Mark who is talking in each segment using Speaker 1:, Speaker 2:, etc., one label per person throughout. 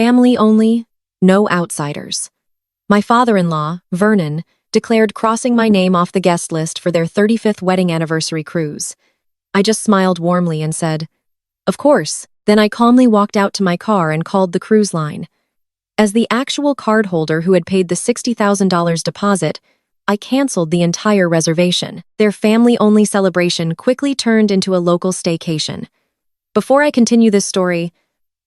Speaker 1: Family only, no outsiders. My father-in-law, Vernon, declared crossing my name off the guest list for their 35th wedding anniversary cruise. I just smiled warmly and said, "Of course." Then I calmly walked out to my car and called the cruise line. As the actual cardholder who had paid the $60,000 deposit, I canceled the entire reservation. Their family-only celebration quickly turned into a local staycation. Before I continue this story,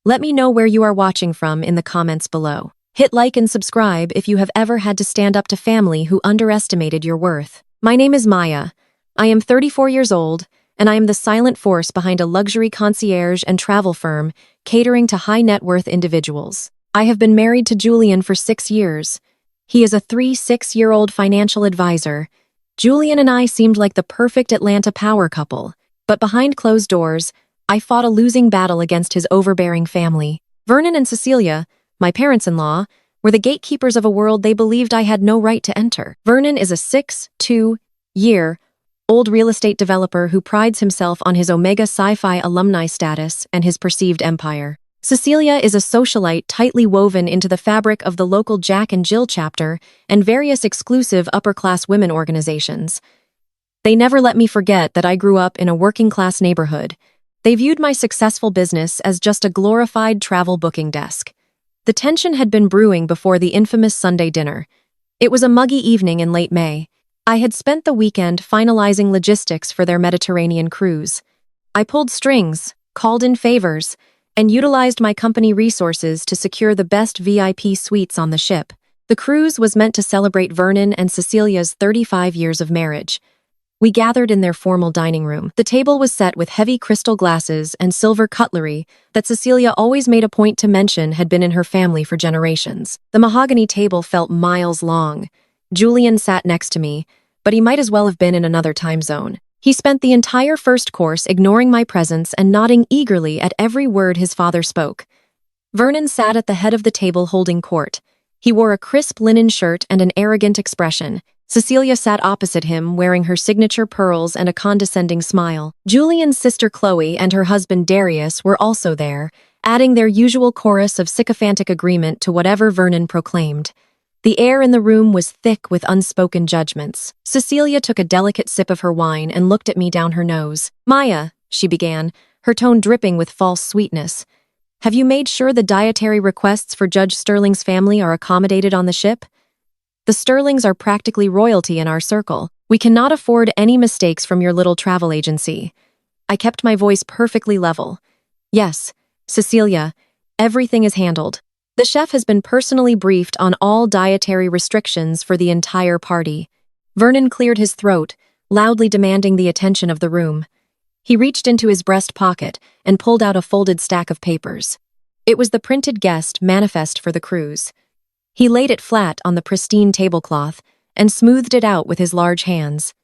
Speaker 1: let me know where you are watching from in the comments below. Hit like and subscribe if you have ever had to stand up to family who underestimated your worth. My name is Maya. I am 34 years old, and I am the silent force behind a luxury concierge and travel firm catering to high-net-worth individuals. I have been married to Julian for 6 years. He is a 6-year-old financial advisor. Julian and I seemed like the perfect Atlanta power couple, but behind closed doors, I fought a losing battle against his overbearing family. Vernon and Cecilia, my parents-in-law, were the gatekeepers of a world they believed I had no right to enter. Vernon is a 6-2-year-old real estate developer who prides himself on his Omega Sci-Fi alumni status and his perceived empire. Cecilia is a socialite tightly woven into the fabric of the local Jack and Jill chapter and various exclusive upper-class women organizations. They never let me forget that I grew up in a working-class neighborhood. They viewed my successful business as just a glorified travel booking desk. The tension had been brewing before the infamous Sunday dinner. It was a muggy evening in late May. I had spent the weekend finalizing logistics for their Mediterranean cruise. I pulled strings, called in favors, and utilized my company resources to secure the best VIP suites on the ship. The cruise was meant to celebrate Vernon and Cecilia's 35 years of marriage. We gathered in their formal dining room. The table was set with heavy crystal glasses and silver cutlery that Cecilia always made a point to mention had been in her family for generations. The mahogany table felt miles long. Julian sat next to me, but he might as well have been in another time zone. He spent the entire first course ignoring my presence and nodding eagerly at every word his father spoke. Vernon sat at the head of the table holding court. He wore a crisp linen shirt and an arrogant expression. Cecilia sat opposite him, wearing her signature pearls and a condescending smile. Julian's sister Chloe and her husband Darius were also there, adding their usual chorus of sycophantic agreement to whatever Vernon proclaimed. The air in the room was thick with unspoken judgments. Cecilia took a delicate sip of her wine and looked at me down her nose. "Maya," she began, her tone dripping with false sweetness, "have you made sure the dietary requests for Judge Sterling's family are accommodated on the ship? The Sterlings are practically royalty in our circle. We cannot afford any mistakes from your little travel agency." I kept my voice perfectly level. "Yes, Cecilia, everything is handled. The chef has been personally briefed on all dietary restrictions for the entire party." Vernon cleared his throat, loudly demanding the attention of the room. He reached into his breast pocket and pulled out a folded stack of papers. It was the printed guest manifest for the cruise. He laid it flat on the pristine tablecloth and smoothed it out with his large hands.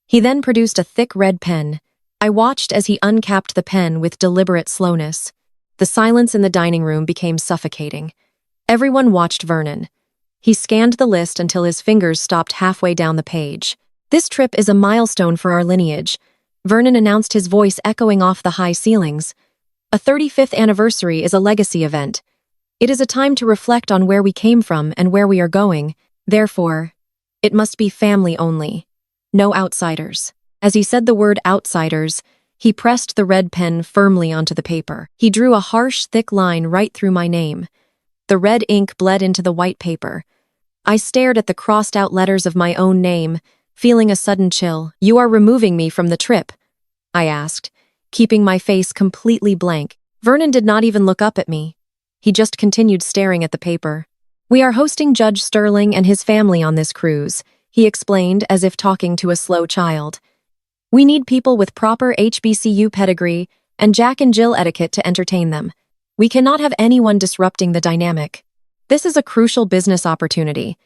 Speaker 1: He then produced a thick red pen. I watched as he uncapped the pen with deliberate slowness. The silence in the dining room became suffocating. Everyone watched Vernon. He scanned the list until his fingers stopped halfway down the page. "This trip is a milestone for our lineage," Vernon announced, his voice echoing off the high ceilings. "A 35th anniversary is a legacy event. It is a time to reflect on where we came from and where we are going. Therefore, it must be family only. No outsiders." As he said the word outsiders, he pressed the red pen firmly onto the paper. He drew a harsh, thick line right through my name. The red ink bled into the white paper. I stared at the crossed-out letters of my own name, feeling a sudden chill. "You are removing me from the trip?" I asked, keeping my face completely blank. Vernon did not even look up at me. He just continued staring at the paper. "We are hosting Judge Sterling and his family on this cruise," he explained as if talking to a slow child. "We need people with proper HBCU pedigree and Jack and Jill etiquette to entertain them. We cannot have anyone disrupting the dynamic. This is a crucial business opportunity."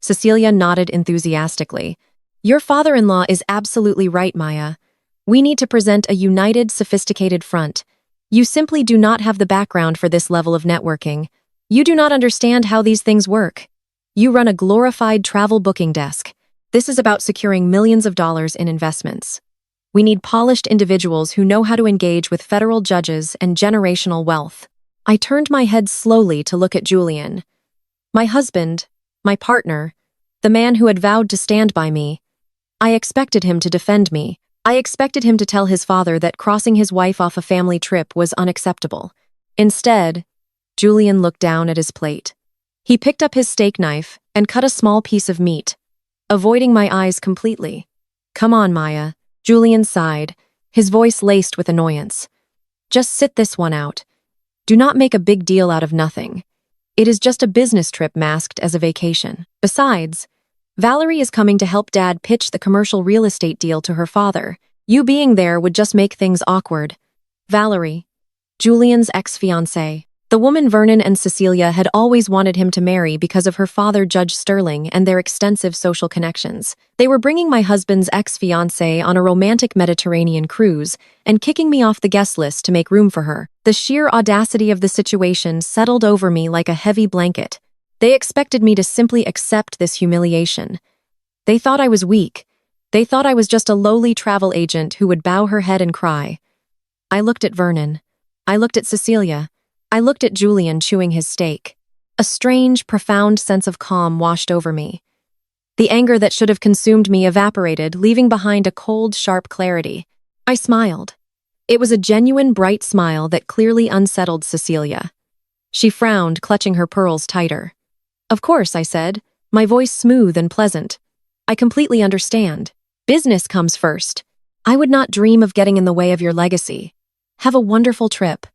Speaker 1: Cecilia nodded enthusiastically. "Your father-in-law is absolutely right, Maya. We need to present a united, sophisticated front. You simply do not have the background for this level of networking. You do not understand how these things work. You run a glorified travel booking desk. This is about securing millions of dollars in investments. We need polished individuals who know how to engage with federal judges and generational wealth." I turned my head slowly to look at Julian. My husband, my partner, the man who had vowed to stand by me. I expected him to defend me. I expected him to tell his father that crossing his wife off a family trip was unacceptable. Instead, Julian looked down at his plate. He picked up his steak knife and cut a small piece of meat, avoiding my eyes completely. "Come on, Maya," Julian sighed, his voice laced with annoyance. "Just sit this one out. Do not make a big deal out of nothing. It is just a business trip masked as a vacation. Besides, Valerie is coming to help Dad pitch the commercial real estate deal to her father. You being there would just make things awkward." Valerie, Julian's ex-fiancée. The woman Vernon and Cecilia had always wanted him to marry because of her father, Judge Sterling, and their extensive social connections. They were bringing my husband's ex-fiancée on a romantic Mediterranean cruise and kicking me off the guest list to make room for her. The sheer audacity of the situation settled over me like a heavy blanket. They expected me to simply accept this humiliation. They thought I was weak. They thought I was just a lowly travel agent who would bow her head and cry. I looked at Vernon. I looked at Cecilia. I looked at Julian chewing his steak. A strange, profound sense of calm washed over me. The anger that should have consumed me evaporated, leaving behind a cold, sharp clarity. I smiled. It was a genuine, bright smile that clearly unsettled Cecilia. She frowned, clutching her pearls tighter. "Of course," I said, my voice smooth and pleasant. "I completely understand. Business comes first. I would not dream of getting in the way of your legacy. Have a wonderful trip."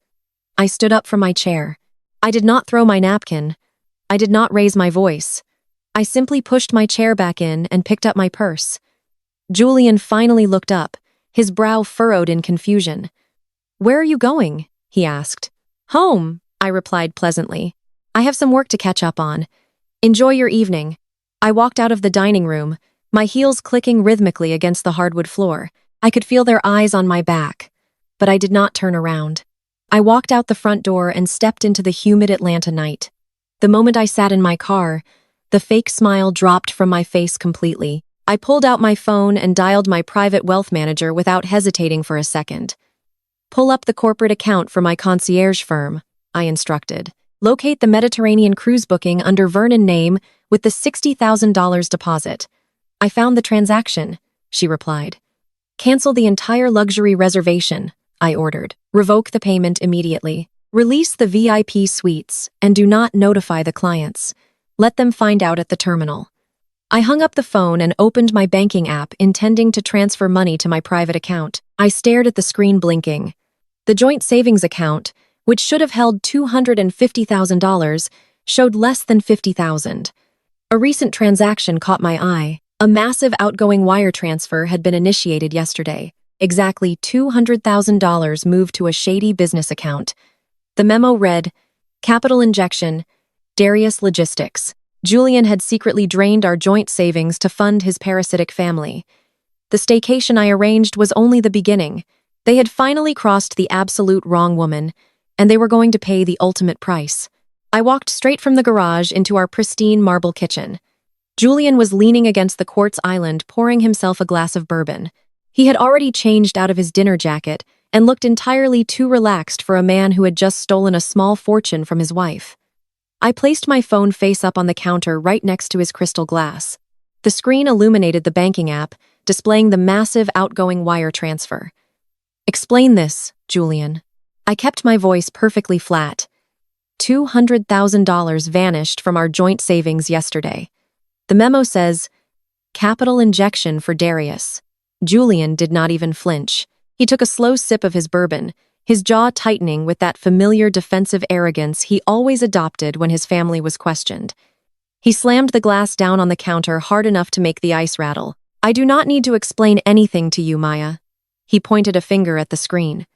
Speaker 1: I stood up from my chair. I did not throw my napkin. I did not raise my voice. I simply pushed my chair back in and picked up my purse. Julian finally looked up, his brow furrowed in confusion. "Where are you going?" he asked. "Home," I replied pleasantly. "I have some work to catch up on. Enjoy your evening." I walked out of the dining room, my heels clicking rhythmically against the hardwood floor. I could feel their eyes on my back, but I did not turn around. I walked out the front door and stepped into the humid Atlanta night. The moment I sat in my car, the fake smile dropped from my face completely. I pulled out my phone and dialed my private wealth manager without hesitating for a second. "Pull up the corporate account for my concierge firm," I instructed. "Locate the Mediterranean cruise booking under Vernon name with the $60,000 deposit." "I found the transaction," she replied. "Cancel the entire luxury reservation," I ordered. "Revoke the payment immediately. Release the VIP suites and do not notify the clients. Let them find out at the terminal." I hung up the phone and opened my banking app, intending to transfer money to my private account. I stared at the screen blinking. The joint savings account, which should have held $250,000, showed less than $50,000. A recent transaction caught my eye. A massive outgoing wire transfer had been initiated yesterday. Exactly $200,000 moved to a shady business account. The memo read, "Capital injection, Darius Logistics." Julian had secretly drained our joint savings to fund his parasitic family. The staycation I arranged was only the beginning. They had finally crossed the absolute wrong woman, and they were going to pay the ultimate price. I walked straight from the garage into our pristine marble kitchen. Julian was leaning against the quartz island, pouring himself a glass of bourbon. He had already changed out of his dinner jacket and looked entirely too relaxed for a man who had just stolen a small fortune from his wife. I placed my phone face up on the counter right next to his crystal glass. The screen illuminated the banking app, displaying the massive outgoing wire transfer. "Explain this, Julian." I kept my voice perfectly flat. $200,000 vanished from our joint savings yesterday. The memo says, "Capital injection for Darius." Julian did not even flinch. He took a slow sip of his bourbon, his jaw tightening with that familiar defensive arrogance he always adopted when his family was questioned. He slammed the glass down on the counter hard enough to make the ice rattle. "I do not need to explain anything to you, Maya." He pointed a finger at the screen.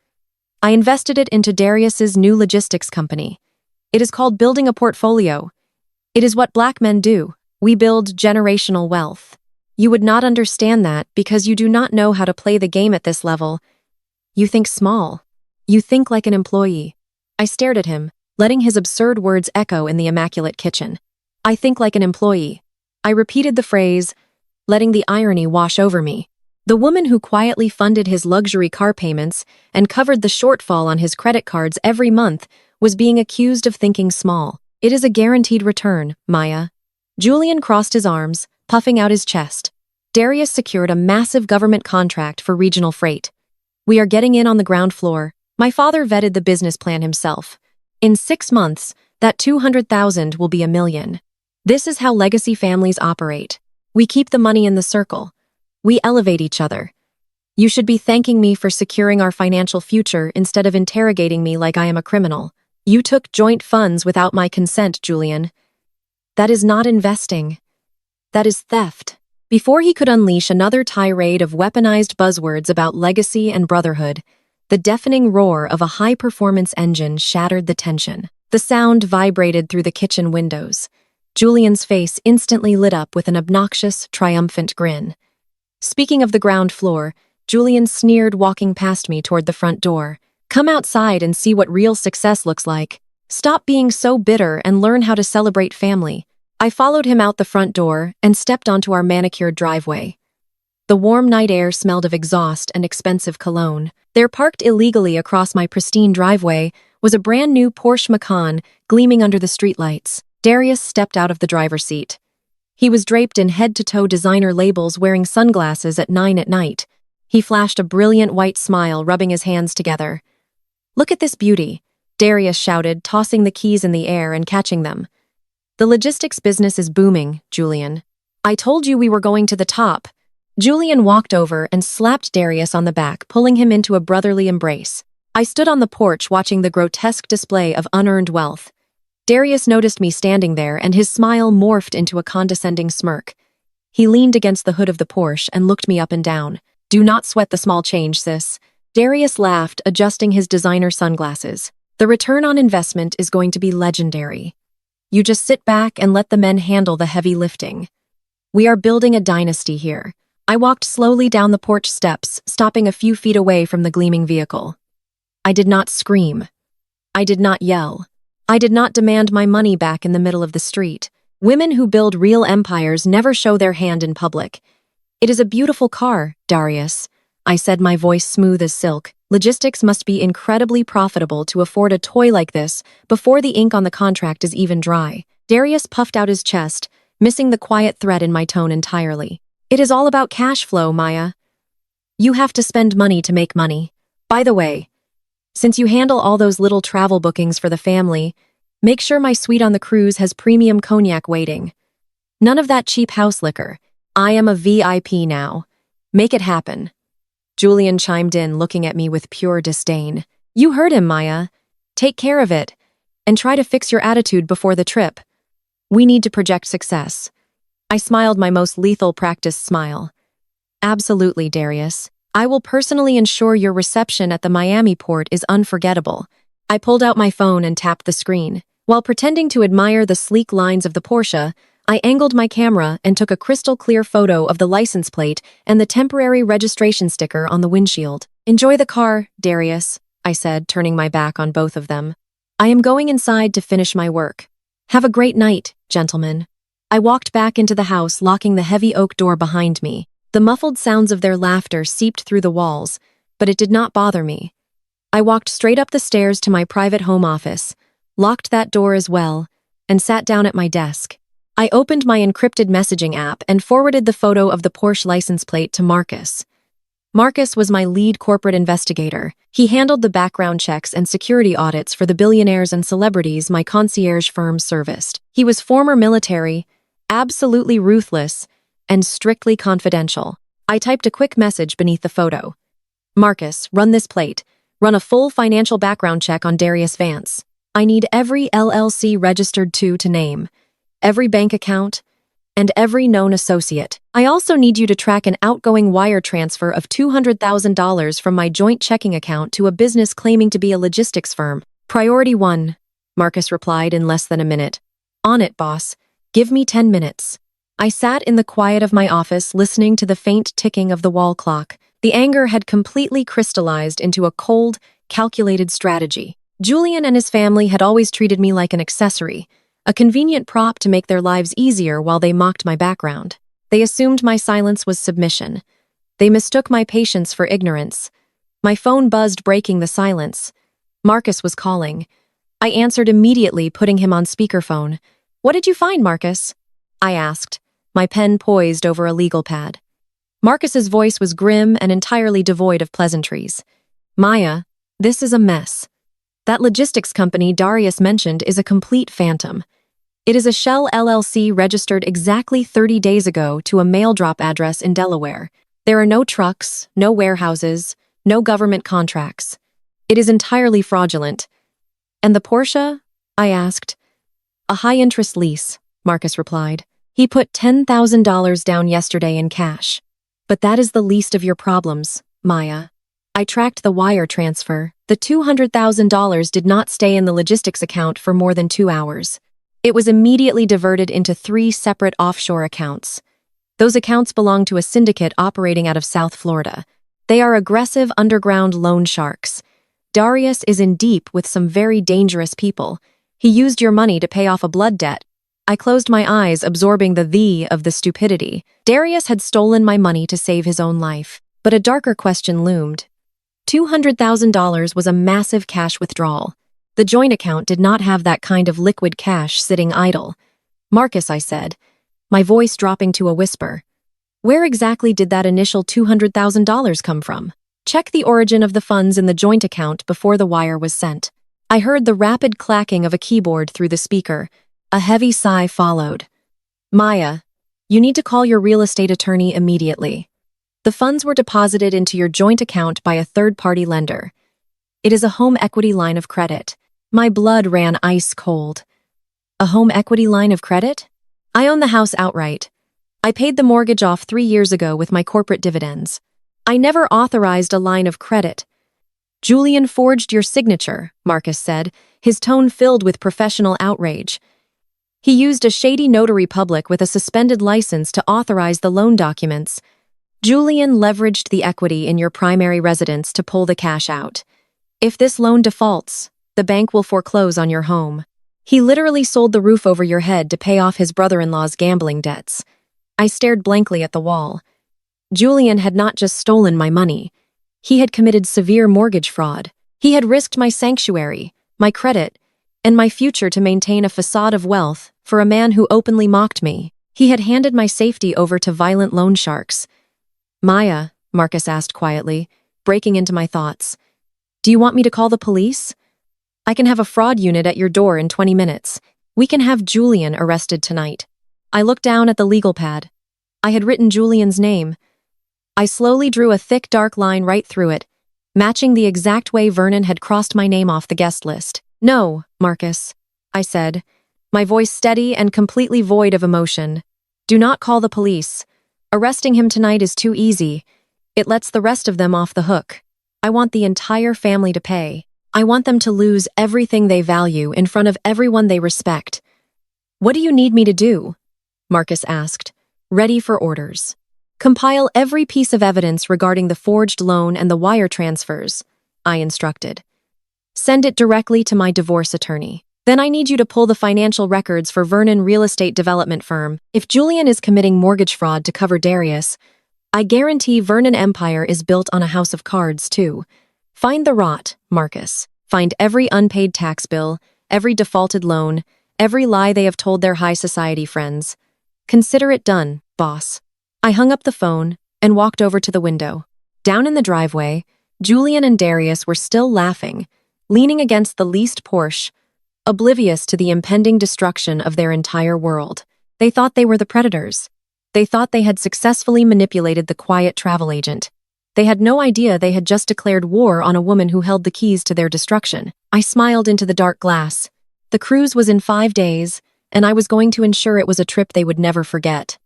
Speaker 1: "I invested it into Darius's new logistics company. It is called building a portfolio. It is what black men do. We build generational wealth. You would not understand that because you do not know how to play the game at this level. You think small. You think like an employee." I stared at him, letting his absurd words echo in the immaculate kitchen. "I think like an employee." I repeated the phrase, letting the irony wash over me. The woman who quietly funded his luxury car payments and covered the shortfall on his credit cards every month was being accused of thinking small. It is a guaranteed return, Maya. Julian crossed his arms, puffing out his chest. Darius secured a massive government contract for regional freight. We are getting in on the ground floor. My father vetted the business plan himself. In 6 months, that 200,000 will be $1 million. This is how legacy families operate. We keep the money in the circle. We elevate each other. You should be thanking me for securing our financial future instead of interrogating me like I am a criminal. You took joint funds without my consent, Julian. That is not investing. That is theft. Before he could unleash another tirade of weaponized buzzwords about legacy and brotherhood, the deafening roar of a high-performance engine shattered the tension. The sound vibrated through the kitchen windows. Julian's face instantly lit up with an obnoxious, triumphant grin. Speaking of the ground floor, Julian sneered, walking past me toward the front door. Come outside and see what real success looks like. Stop being so bitter and learn how to celebrate family. I followed him out the front door and stepped onto our manicured driveway. The warm night air smelled of exhaust and expensive cologne. There, parked illegally across my pristine driveway, was a brand new Porsche Macan gleaming under the streetlights. Darius stepped out of the driver's seat. He was draped in head-to-toe designer labels, wearing sunglasses at 9 at night. He flashed a brilliant white smile, rubbing his hands together. Look at this beauty, Darius shouted, tossing the keys in the air and catching them. The logistics business is booming, Julian. I told you we were going to the top. Julian walked over and slapped Darius on the back, pulling him into a brotherly embrace. I stood on the porch watching the grotesque display of unearned wealth. Darius noticed me standing there, and his smile morphed into a condescending smirk. He leaned against the hood of the Porsche and looked me up and down. Do not sweat the small change, sis. Darius laughed, adjusting his designer sunglasses. The return on investment is going to be legendary. You just sit back and let the men handle the heavy lifting. We are building a dynasty here. I walked slowly down the porch steps, stopping a few feet away from the gleaming vehicle. I did not scream. I did not yell. I did not demand my money back in the middle of the street. Women who build real empires never show their hand in public. It is a beautiful car, Darius, I said, my voice smooth as silk. Logistics must be incredibly profitable to afford a toy like this before the ink on the contract is even dry. Darius puffed out his chest, missing the quiet threat in my tone entirely. It is all about cash flow, Maya. You have to spend money to make money. By the way, since you handle all those little travel bookings for the family, make sure my suite on the cruise has premium cognac waiting. None of that cheap house liquor. I am a VIP now. Make it happen. Julian chimed in, looking at me with pure disdain. You heard him, Maya. Take care of it, and try to fix your attitude before the trip. We need to project success. I smiled my most lethal practice smile. Absolutely, Darius. I will personally ensure your reception at the Miami port is unforgettable. I pulled out my phone and tapped the screen. While pretending to admire the sleek lines of the Porsche, I angled my camera and took a crystal-clear photo of the license plate and the temporary registration sticker on the windshield. Enjoy the car, Darius, I said, turning my back on both of them. I am going inside to finish my work. Have a great night, gentlemen. I walked back into the house, locking the heavy oak door behind me. The muffled sounds of their laughter seeped through the walls, but it did not bother me. I walked straight up the stairs to my private home office, locked that door as well, and sat down at my desk. I opened my encrypted messaging app and forwarded the photo of the Porsche license plate to Marcus. Marcus was my lead corporate investigator. He handled the background checks and security audits for the billionaires and celebrities my concierge firm serviced. He was former military, absolutely ruthless, and strictly confidential. I typed a quick message beneath the photo. Marcus, run this plate. Run a full financial background check on Darius Vance. I need every LLC registered to name, every bank account, and every known associate. I also need you to track an outgoing wire transfer of $200,000 from my joint checking account to a business claiming to be a logistics firm. Priority 1, Marcus replied in less than a minute. On it, boss. Give me 10 minutes. I sat in the quiet of my office, listening to the faint ticking of the wall clock. The anger had completely crystallized into a cold, calculated strategy. Julian and his family had always treated me like an accessory, a convenient prop to make their lives easier while they mocked my background. They assumed my silence was submission. They mistook my patience for ignorance. My phone buzzed, breaking the silence. Marcus was calling. I answered immediately, putting him on speakerphone. "What did you find, Marcus?" I asked, my pen poised over a legal pad. Marcus's voice was grim and entirely devoid of pleasantries. "Maya, this is a mess. That logistics company Darius mentioned is a complete phantom. It is a shell LLC registered exactly 30 days ago to a mail drop address in Delaware. There are no trucks, no warehouses, no government contracts. It is entirely fraudulent." "And the Porsche?" I asked. "A high-interest lease," Marcus replied. "He put $10,000 down yesterday in cash. But that is the least of your problems, Maya. I tracked the wire transfer. The $200,000 did not stay in the logistics account for more than 2 hours. It was immediately diverted into 3 separate offshore accounts. Those accounts belong to a syndicate operating out of South Florida. They are aggressive underground loan sharks. Darius is in deep with some very dangerous people. He used your money to pay off a blood debt." I closed my eyes, absorbing the of the stupidity. Darius had stolen my money to save his own life. But a darker question loomed. $200,000 was a massive cash withdrawal. The joint account did not have that kind of liquid cash sitting idle. "Marcus," I said, my voice dropping to a whisper, "where exactly did that initial $200,000 come from? Check the origin of the funds in the joint account before the wire was sent." I heard the rapid clacking of a keyboard through the speaker. A heavy sigh followed. "Maya, you need to call your real estate attorney immediately. The funds were deposited into your joint account by a third-party lender. It is a home equity line of credit." My blood ran ice cold. A home equity line of credit? I own the house outright. I paid the mortgage off 3 years ago with my corporate dividends. I never authorized a line of credit. "Julian forged your signature," Marcus said, his tone filled with professional outrage. "He used a shady notary public with a suspended license to authorize the loan documents. Julian leveraged the equity in your primary residence to pull the cash out. If this loan defaults, the bank will foreclose on your home. He literally sold the roof over your head to pay off his brother-in-law's gambling debts." I stared blankly at the wall. Julian had not just stolen my money. He had committed severe mortgage fraud. He had risked my sanctuary, my credit, and my future to maintain a facade of wealth for a man who openly mocked me. He had handed my safety over to violent loan sharks. "Maya," Marcus asked quietly, breaking into my thoughts, "do you want me to call the police? I can have a fraud unit at your door in 20 minutes. We can have Julian arrested tonight." I looked down at the legal pad. I had written Julian's name. I slowly drew a thick, dark line right through it, matching the exact way Vernon had crossed my name off the guest list. "No, Marcus," I said, my voice steady and completely void of emotion. "Do not call the police. Arresting him tonight is too easy. It lets the rest of them off the hook. I want the entire family to pay. I want them to lose everything they value in front of everyone they respect." "What do you need me to do?" Marcus asked, ready for orders. "Compile every piece of evidence regarding the forged loan and the wire transfers," I instructed. "Send it directly to my divorce attorney. Then I need you to pull the financial records for Vernon Real Estate Development Firm. If Julian is committing mortgage fraud to cover Darius, I guarantee Vernon Empire is built on a house of cards, too. Find the rot, Marcus. Find every unpaid tax bill, every defaulted loan, every lie they have told their high society friends. Consider it done, boss." I hung up the phone and walked over to the window. Down in the driveway, Julian and Darius were still laughing, leaning against the leased Porsche, oblivious to the impending destruction of their entire world. They thought they were the predators. They thought they had successfully manipulated the quiet travel agent. They had no idea they had just declared war on a woman who held the keys to their destruction. I smiled into the dark glass. The cruise was in 5 days, and I was going to ensure it was a trip they would never forget.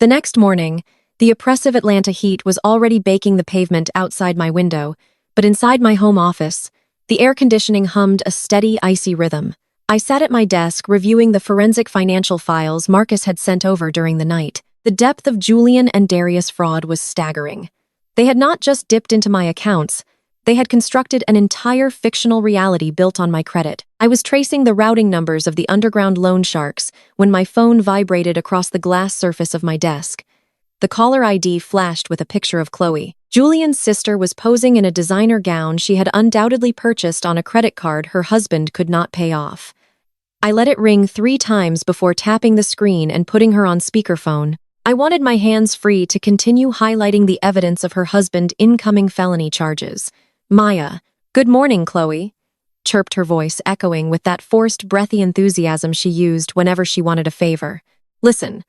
Speaker 1: The next morning, the oppressive Atlanta heat was already baking the pavement outside my window, but inside my home office, the air conditioning hummed a steady, icy rhythm. I sat at my desk reviewing the forensic financial files Marcus had sent over during the night. The depth of Julian and Darius' fraud was staggering. They had not just dipped into my accounts, they had constructed an entire fictional reality built on my credit. I was tracing the routing numbers of the underground loan sharks when my phone vibrated across the glass surface of my desk. The caller ID flashed with a picture of Chloe. Julian's sister was posing in a designer gown she had undoubtedly purchased on a credit card her husband could not pay off. I let it ring 3 times before tapping the screen and putting her on speakerphone. I wanted my hands free to continue highlighting the evidence of her husband's incoming felony charges. "Maya, good morning, Chloe," chirped her voice, echoing with that forced, breathy enthusiasm she used whenever she wanted a favor. "Listen,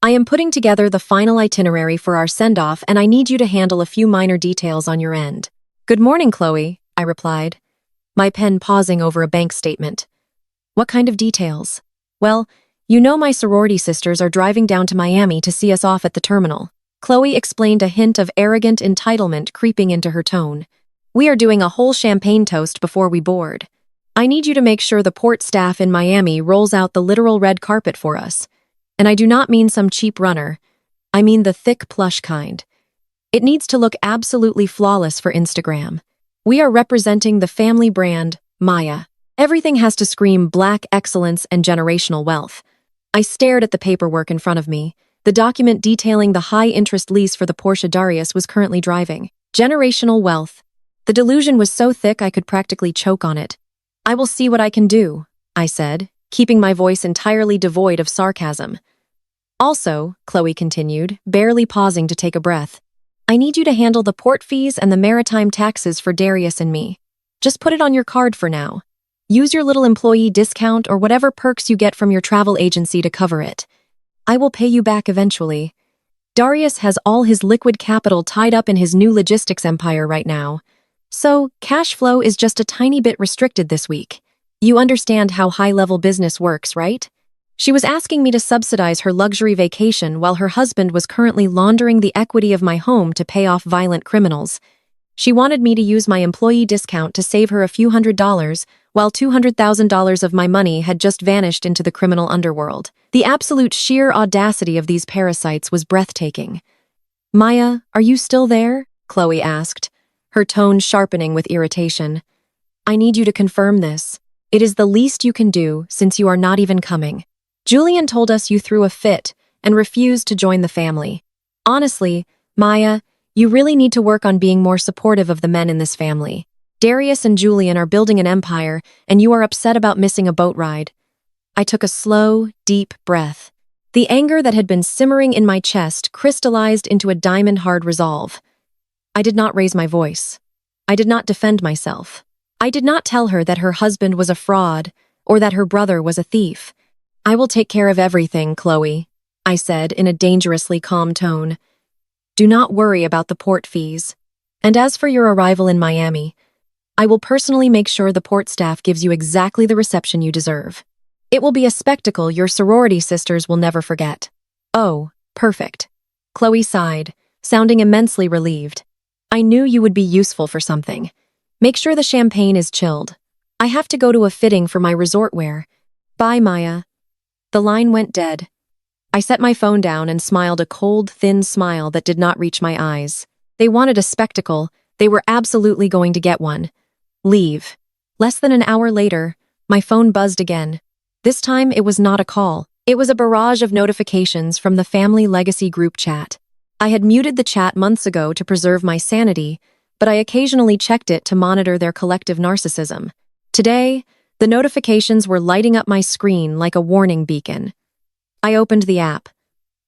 Speaker 1: I am putting together the final itinerary for our send-off, and I need you to handle a few minor details on your end." "Good morning, Chloe," I replied, my pen pausing over a bank statement. "What kind of details?" "Well, you know my sorority sisters are driving down to Miami to see us off at the terminal." Chloe explained, a hint of arrogant entitlement creeping into her tone. "We are doing a whole champagne toast before we board. I need you to make sure the port staff in Miami rolls out the literal red carpet for us. And I do not mean some cheap runner. I mean the thick, plush kind. It needs to look absolutely flawless for Instagram. We are representing the family brand, Maya. Everything has to scream black excellence and generational wealth." I stared at the paperwork in front of me. The document detailing the high-interest lease for the Porsche Darius was currently driving. Generational wealth. The delusion was so thick I could practically choke on it. "I will see what I can do," I said, keeping my voice entirely devoid of sarcasm. "Also," Chloe continued, barely pausing to take a breath, "I need you to handle the port fees and the maritime taxes for Darius and me. Just put it on your card for now. Use your little employee discount or whatever perks you get from your travel agency to cover it. I will pay you back eventually. Darius has all his liquid capital tied up in his new logistics empire right now, so cash flow is just a tiny bit restricted this week. You understand how high-level business works, right?" She was asking me to subsidize her luxury vacation while her husband was currently laundering the equity of my home to pay off violent criminals. She wanted me to use my employee discount to save her a few $100s, while $200,000 of my money had just vanished into the criminal underworld. The absolute sheer audacity of these parasites was breathtaking. "Maya, are you still there?" Chloe asked, her tone sharpening with irritation. "I need you to confirm this. It is the least you can do since you are not even coming. Julian told us you threw a fit and refused to join the family. Honestly, Maya, you really need to work on being more supportive of the men in this family. Darius and Julian are building an empire, and you are upset about missing a boat ride." I took a slow, deep breath. The anger that had been simmering in my chest crystallized into a diamond-hard resolve. I did not raise my voice. I did not defend myself. I did not tell her that her husband was a fraud or that her brother was a thief. "I will take care of everything, Chloe," I said in a dangerously calm tone. "Do not worry about the port fees. And as for your arrival in Miami, I will personally make sure the port staff gives you exactly the reception you deserve. It will be a spectacle your sorority sisters will never forget." "Oh, perfect." Chloe sighed, sounding immensely relieved. "I knew you would be useful for something. Make sure the champagne is chilled. I have to go to a fitting for my resort wear. Bye, Maya." The line went dead. I set my phone down and smiled a cold, thin smile that did not reach my eyes. They wanted a spectacle. They were absolutely going to get one. Leave. Less than an hour later, my phone buzzed again. This time, it was not a call. It was a barrage of notifications from the Family Legacy group chat. I had muted the chat months ago to preserve my sanity, but I occasionally checked it to monitor their collective narcissism. Today, the notifications were lighting up my screen like a warning beacon. I opened the app.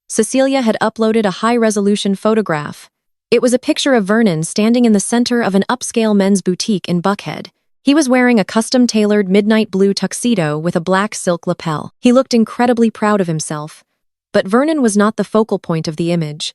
Speaker 1: Cecilia had uploaded a high-resolution photograph. It was a picture of Vernon standing in the center of an upscale men's boutique in Buckhead. He was wearing a custom-tailored midnight blue tuxedo with a black silk lapel. He looked incredibly proud of himself. But Vernon was not the focal point of the image.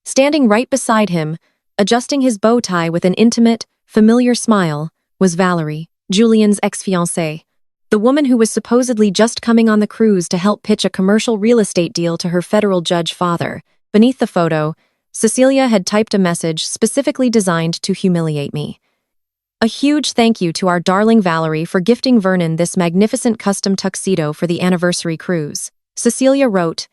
Speaker 1: Standing right beside him, adjusting his bow tie with an intimate, familiar smile, was Valerie, Julian's ex-fiancée, the woman who was supposedly just coming on the cruise to help pitch a commercial real estate deal to her federal judge father. Beneath the photo, Cecilia had typed a message specifically designed to humiliate me. "A huge thank you to our darling Valerie for gifting Vernon this magnificent custom tuxedo for the anniversary cruise," Cecilia wrote,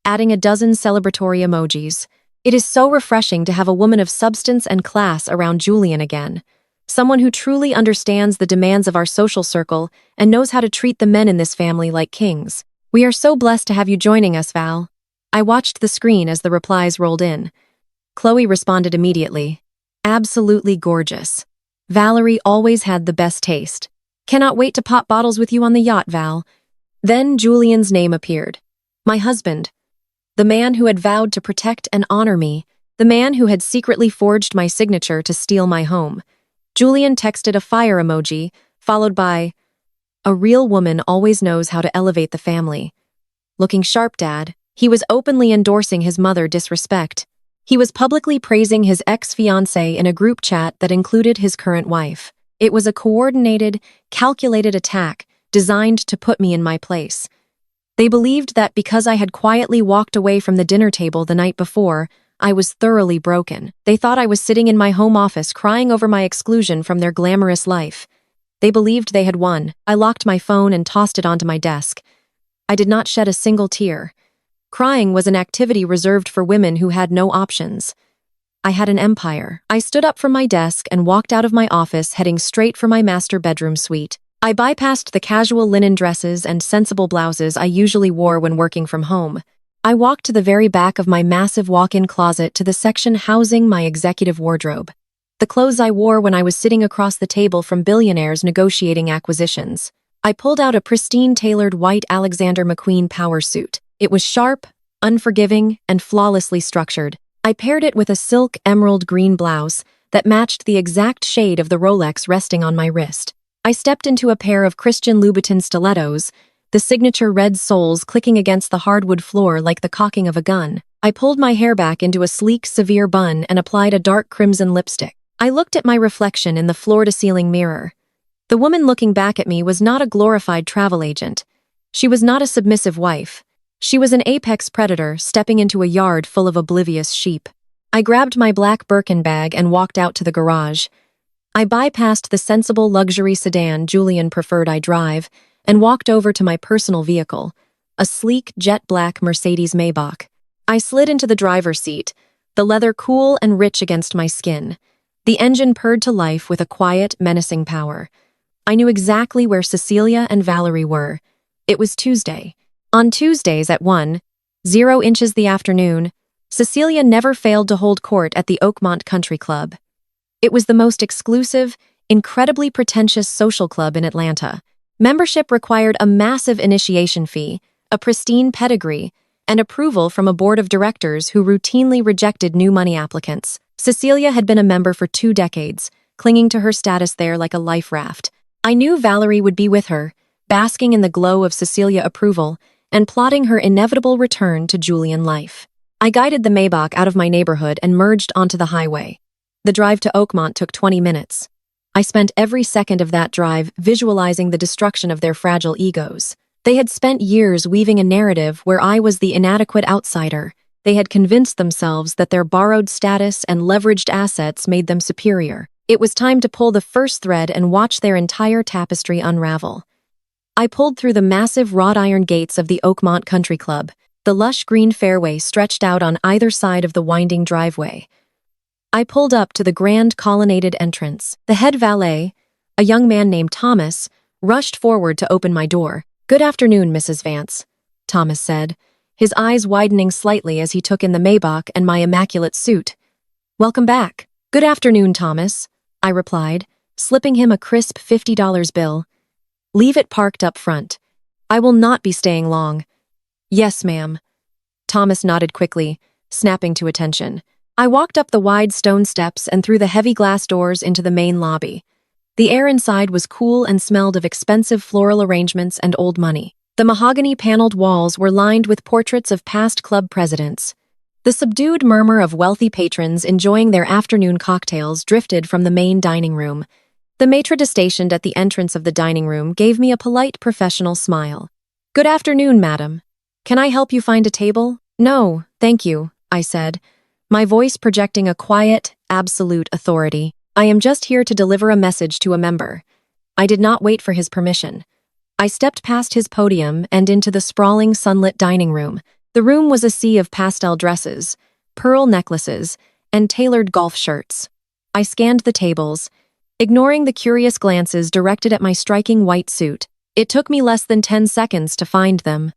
Speaker 1: adding a dozen celebratory emojis. "It is so refreshing to have a woman of substance and class around Julian again. Someone who truly understands the demands of our social circle and knows how to treat the men in this family like kings. We are so blessed to have you joining us, Val." I watched the screen as the replies rolled in. Chloe responded immediately. Absolutely gorgeous. Valerie always had the best taste. Cannot wait to pop bottles with you on the yacht, Val. Then Julian's name appeared. My husband. The man who had vowed to protect and honor me. The man who had secretly forged my signature to steal my home. Julian texted a fire emoji, followed by, "A real woman always knows how to elevate the family." Looking sharp, Dad. He was openly endorsing his mother disrespect. He was publicly praising his ex-fiancée in a group chat that included his current wife. It was a coordinated, calculated attack designed to put me in my place. They believed that because I had quietly walked away from the dinner table the night before, I was thoroughly broken. They thought I was sitting in my home office crying over my exclusion from their glamorous life. They believed they had won. I locked my phone and tossed it onto my desk. I did not shed a single tear. Crying was an activity reserved for women who had no options. I had an empire. I stood up from my desk and walked out of my office, heading straight for my master bedroom suite. I bypassed the casual linen dresses and sensible blouses I usually wore when working from home. I walked to the very back of my massive walk-in closet to the section housing my executive wardrobe. The clothes I wore when I was sitting across the table from billionaires negotiating acquisitions. I pulled out a pristine tailored white Alexander McQueen power suit. It was sharp, unforgiving, and flawlessly structured. I paired it with a silk emerald green blouse that matched the exact shade of the Rolex resting on my wrist. I stepped into a pair of Christian Louboutin stilettos, the signature red soles clicking against the hardwood floor like the cocking of a gun. I pulled my hair back into a sleek, severe bun and applied a dark crimson lipstick. I looked at my reflection in the floor-to-ceiling mirror. The woman looking back at me was not a glorified travel agent. She was not a submissive wife. She was an apex predator stepping into a yard full of oblivious sheep. I grabbed my black Birkin bag and walked out to the garage. I bypassed the sensible luxury sedan Julian preferred I drive and walked over to my personal vehicle, a sleek jet-black Mercedes Maybach. I slid into the driver's seat, the leather cool and rich against my skin. The engine purred to life with a quiet, menacing power. I knew exactly where Cecilia and Valerie were. It was Tuesday. On Tuesdays at 1:00 the afternoon, Cecilia never failed to hold court at the Oakmont Country Club. It was the most exclusive, incredibly pretentious social club in Atlanta. Membership required a massive initiation fee, a pristine pedigree, and approval from a board of directors who routinely rejected new money applicants. Cecilia had been a member for 2 decades, clinging to her status there like a life raft. I knew Valerie would be with her, basking in the glow of Cecilia approval, and plotting her inevitable return to Julian life. I guided the Maybach out of my neighborhood and merged onto the highway. The drive to Oakmont took 20 minutes. I spent every second of that drive visualizing the destruction of their fragile egos. They had spent years weaving a narrative where I was the inadequate outsider. They had convinced themselves that their borrowed status and leveraged assets made them superior. It was time to pull the first thread and watch their entire tapestry unravel. I pulled through the massive wrought iron gates of the Oakmont Country Club. The lush green fairway stretched out on either side of the winding driveway. I pulled up to the grand colonnaded entrance. The head valet, a young man named Thomas, rushed forward to open my door. "Good afternoon, Mrs. Vance," Thomas said, his eyes widening slightly as he took in the Maybach and my immaculate suit. "Welcome back." "Good afternoon, Thomas," I replied, slipping him a crisp $50 bill. "Leave it parked up front. I will not be staying long." "Yes, ma'am." Thomas nodded quickly, snapping to attention. I walked up the wide stone steps and through the heavy glass doors into the main lobby. The air inside was cool and smelled of expensive floral arrangements and old money. The mahogany-paneled walls were lined with portraits of past club presidents. The subdued murmur of wealthy patrons enjoying their afternoon cocktails drifted from the main dining room. The maitre d' stationed at the entrance of the dining room gave me a polite, professional smile. "Good afternoon, madam. Can I help you find a table?" "No, thank you," I said, my voice projecting a quiet, absolute authority. "I am just here to deliver a message to a member." I did not wait for his permission. I stepped past his podium and into the sprawling, sunlit dining room. The room was a sea of pastel dresses, pearl necklaces, and tailored golf shirts. I scanned the tables, ignoring the curious glances directed at my striking white suit. It took me less than 10 seconds to find them.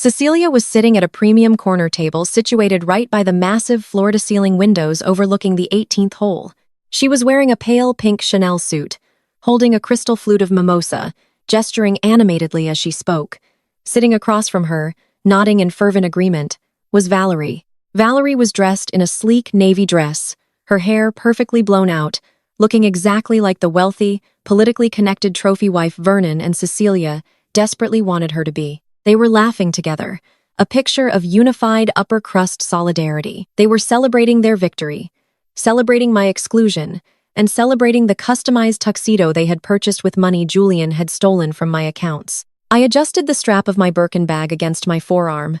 Speaker 1: Cecilia was sitting at a premium corner table situated right by the massive floor-to-ceiling windows overlooking the 18th hole. She was wearing a pale pink Chanel suit, holding a crystal flute of mimosa, gesturing animatedly as she spoke. Sitting across from her, nodding in fervent agreement, was Valerie. Valerie was dressed in a sleek navy dress, her hair perfectly blown out, looking exactly like the wealthy, politically connected trophy wife Vernon and Cecilia desperately wanted her to be. They were laughing together, a picture of unified upper-crust solidarity. They were celebrating their victory, celebrating my exclusion, and celebrating the customized tuxedo they had purchased with money Julian had stolen from my accounts. I adjusted the strap of my Birkin bag against my forearm.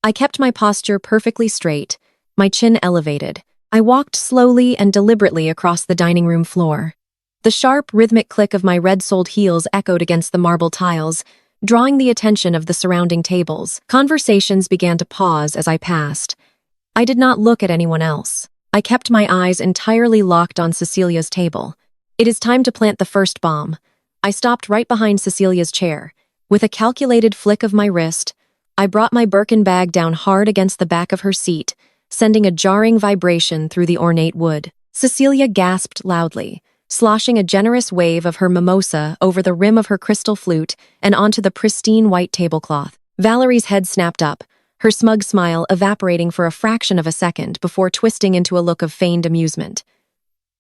Speaker 1: I kept my posture perfectly straight, my chin elevated. I walked slowly and deliberately across the dining room floor. The sharp, rhythmic click of my red-soled heels echoed against the marble tiles, drawing the attention of the surrounding tables. Conversations began to pause as I passed. I did not look at anyone else. I kept my eyes entirely locked on Cecilia's table. It is time to plant the first bomb. I stopped right behind Cecilia's chair. With a calculated flick of my wrist, I brought my Birkin bag down hard against the back of her seat, sending a jarring vibration through the ornate wood. Cecilia gasped loudly, sloshing a generous wave of her mimosa over the rim of her crystal flute and onto the pristine white tablecloth. Valerie's head snapped up, her smug smile evaporating for a fraction of a second before twisting into a look of feigned amusement.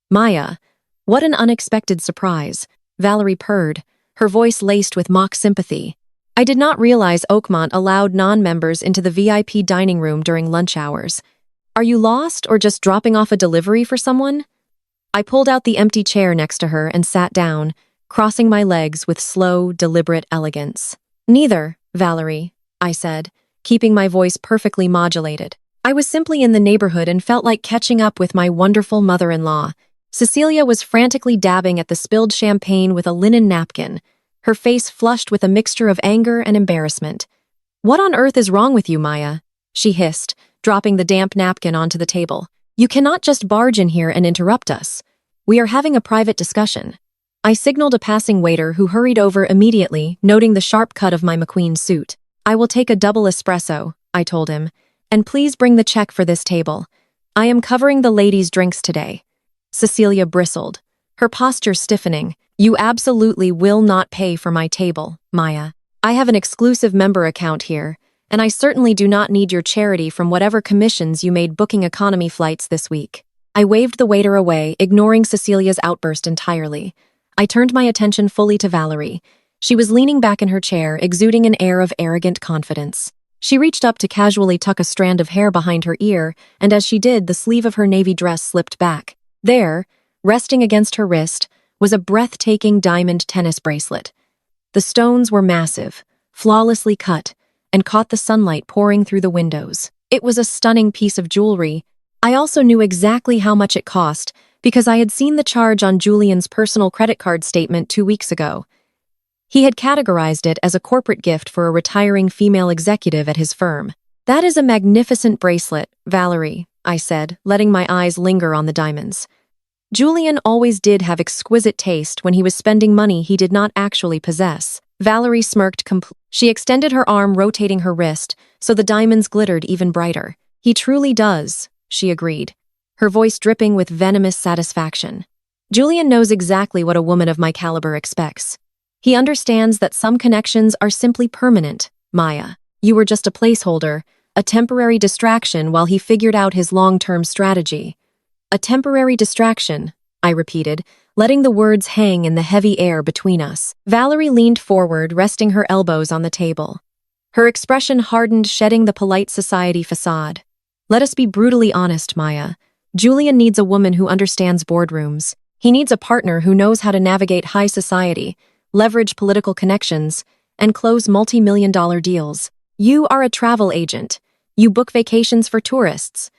Speaker 1: "Maya, what an unexpected surprise," Valerie purred, her voice laced with mock sympathy. "I did not realize Oakmont allowed non-members into the VIP dining room during lunch hours. Are you lost or just dropping off a delivery for someone?" I pulled out the empty chair next to her and sat down, crossing my legs with slow, deliberate elegance. "Neither, Valerie," I said, keeping my voice perfectly modulated. "I was simply in the neighborhood and felt like catching up with my wonderful mother-in-law." Cecilia was frantically dabbing at the spilled champagne with a linen napkin, her face flushed with a mixture of anger and embarrassment. "What on earth is wrong with you, Maya?" she hissed, dropping the damp napkin onto the table. "You cannot just barge in here and interrupt us. We are having a private discussion." I signaled a passing waiter who hurried over immediately, noting the sharp cut of my McQueen suit. "I will take a double espresso," I told him, "and please bring the check for this table. I am covering the ladies' drinks today." Cecilia bristled, her posture stiffening. "You absolutely will not pay for my table, Maya. I have an exclusive member account here, and I certainly do not need your charity from whatever commissions you made booking economy flights this week." I waved the waiter away, ignoring Cecilia's outburst entirely. I turned my attention fully to Valerie. She was leaning back in her chair, exuding an air of arrogant confidence. She reached up to casually tuck a strand of hair behind her ear, and as she did, the sleeve of her navy dress slipped back. There, resting against her wrist, was a breathtaking diamond tennis bracelet. The stones were massive, flawlessly cut, and caught the sunlight pouring through the windows. It was a stunning piece of jewelry. I also knew exactly how much it cost because I had seen the charge on Julian's personal credit card statement 2 weeks ago. He had categorized it as a corporate gift for a retiring female executive at his firm. "That is a magnificent bracelet, Valerie," I said, letting my eyes linger on the diamonds. Julian always did have exquisite taste when he was spending money he did not actually possess. Valerie smirked She extended her arm, rotating her wrist, so the diamonds glittered even brighter. "He truly does," she agreed, her voice dripping with venomous satisfaction. "Julian knows exactly what a woman of my caliber expects. He understands that some connections are simply permanent, Maya. You were just a placeholder, a temporary distraction while he figured out his long-term strategy." "A temporary distraction," I repeated, letting the words hang in the heavy air between us. Valerie leaned forward, resting her elbows on the table. Her expression hardened, shedding the polite society facade. "Let us be brutally honest, Maya. Julian needs a woman who understands boardrooms. He needs a partner who knows how to navigate high society, leverage political connections, and close multi-million-dollar deals. You are a travel agent. You book vacations for tourists.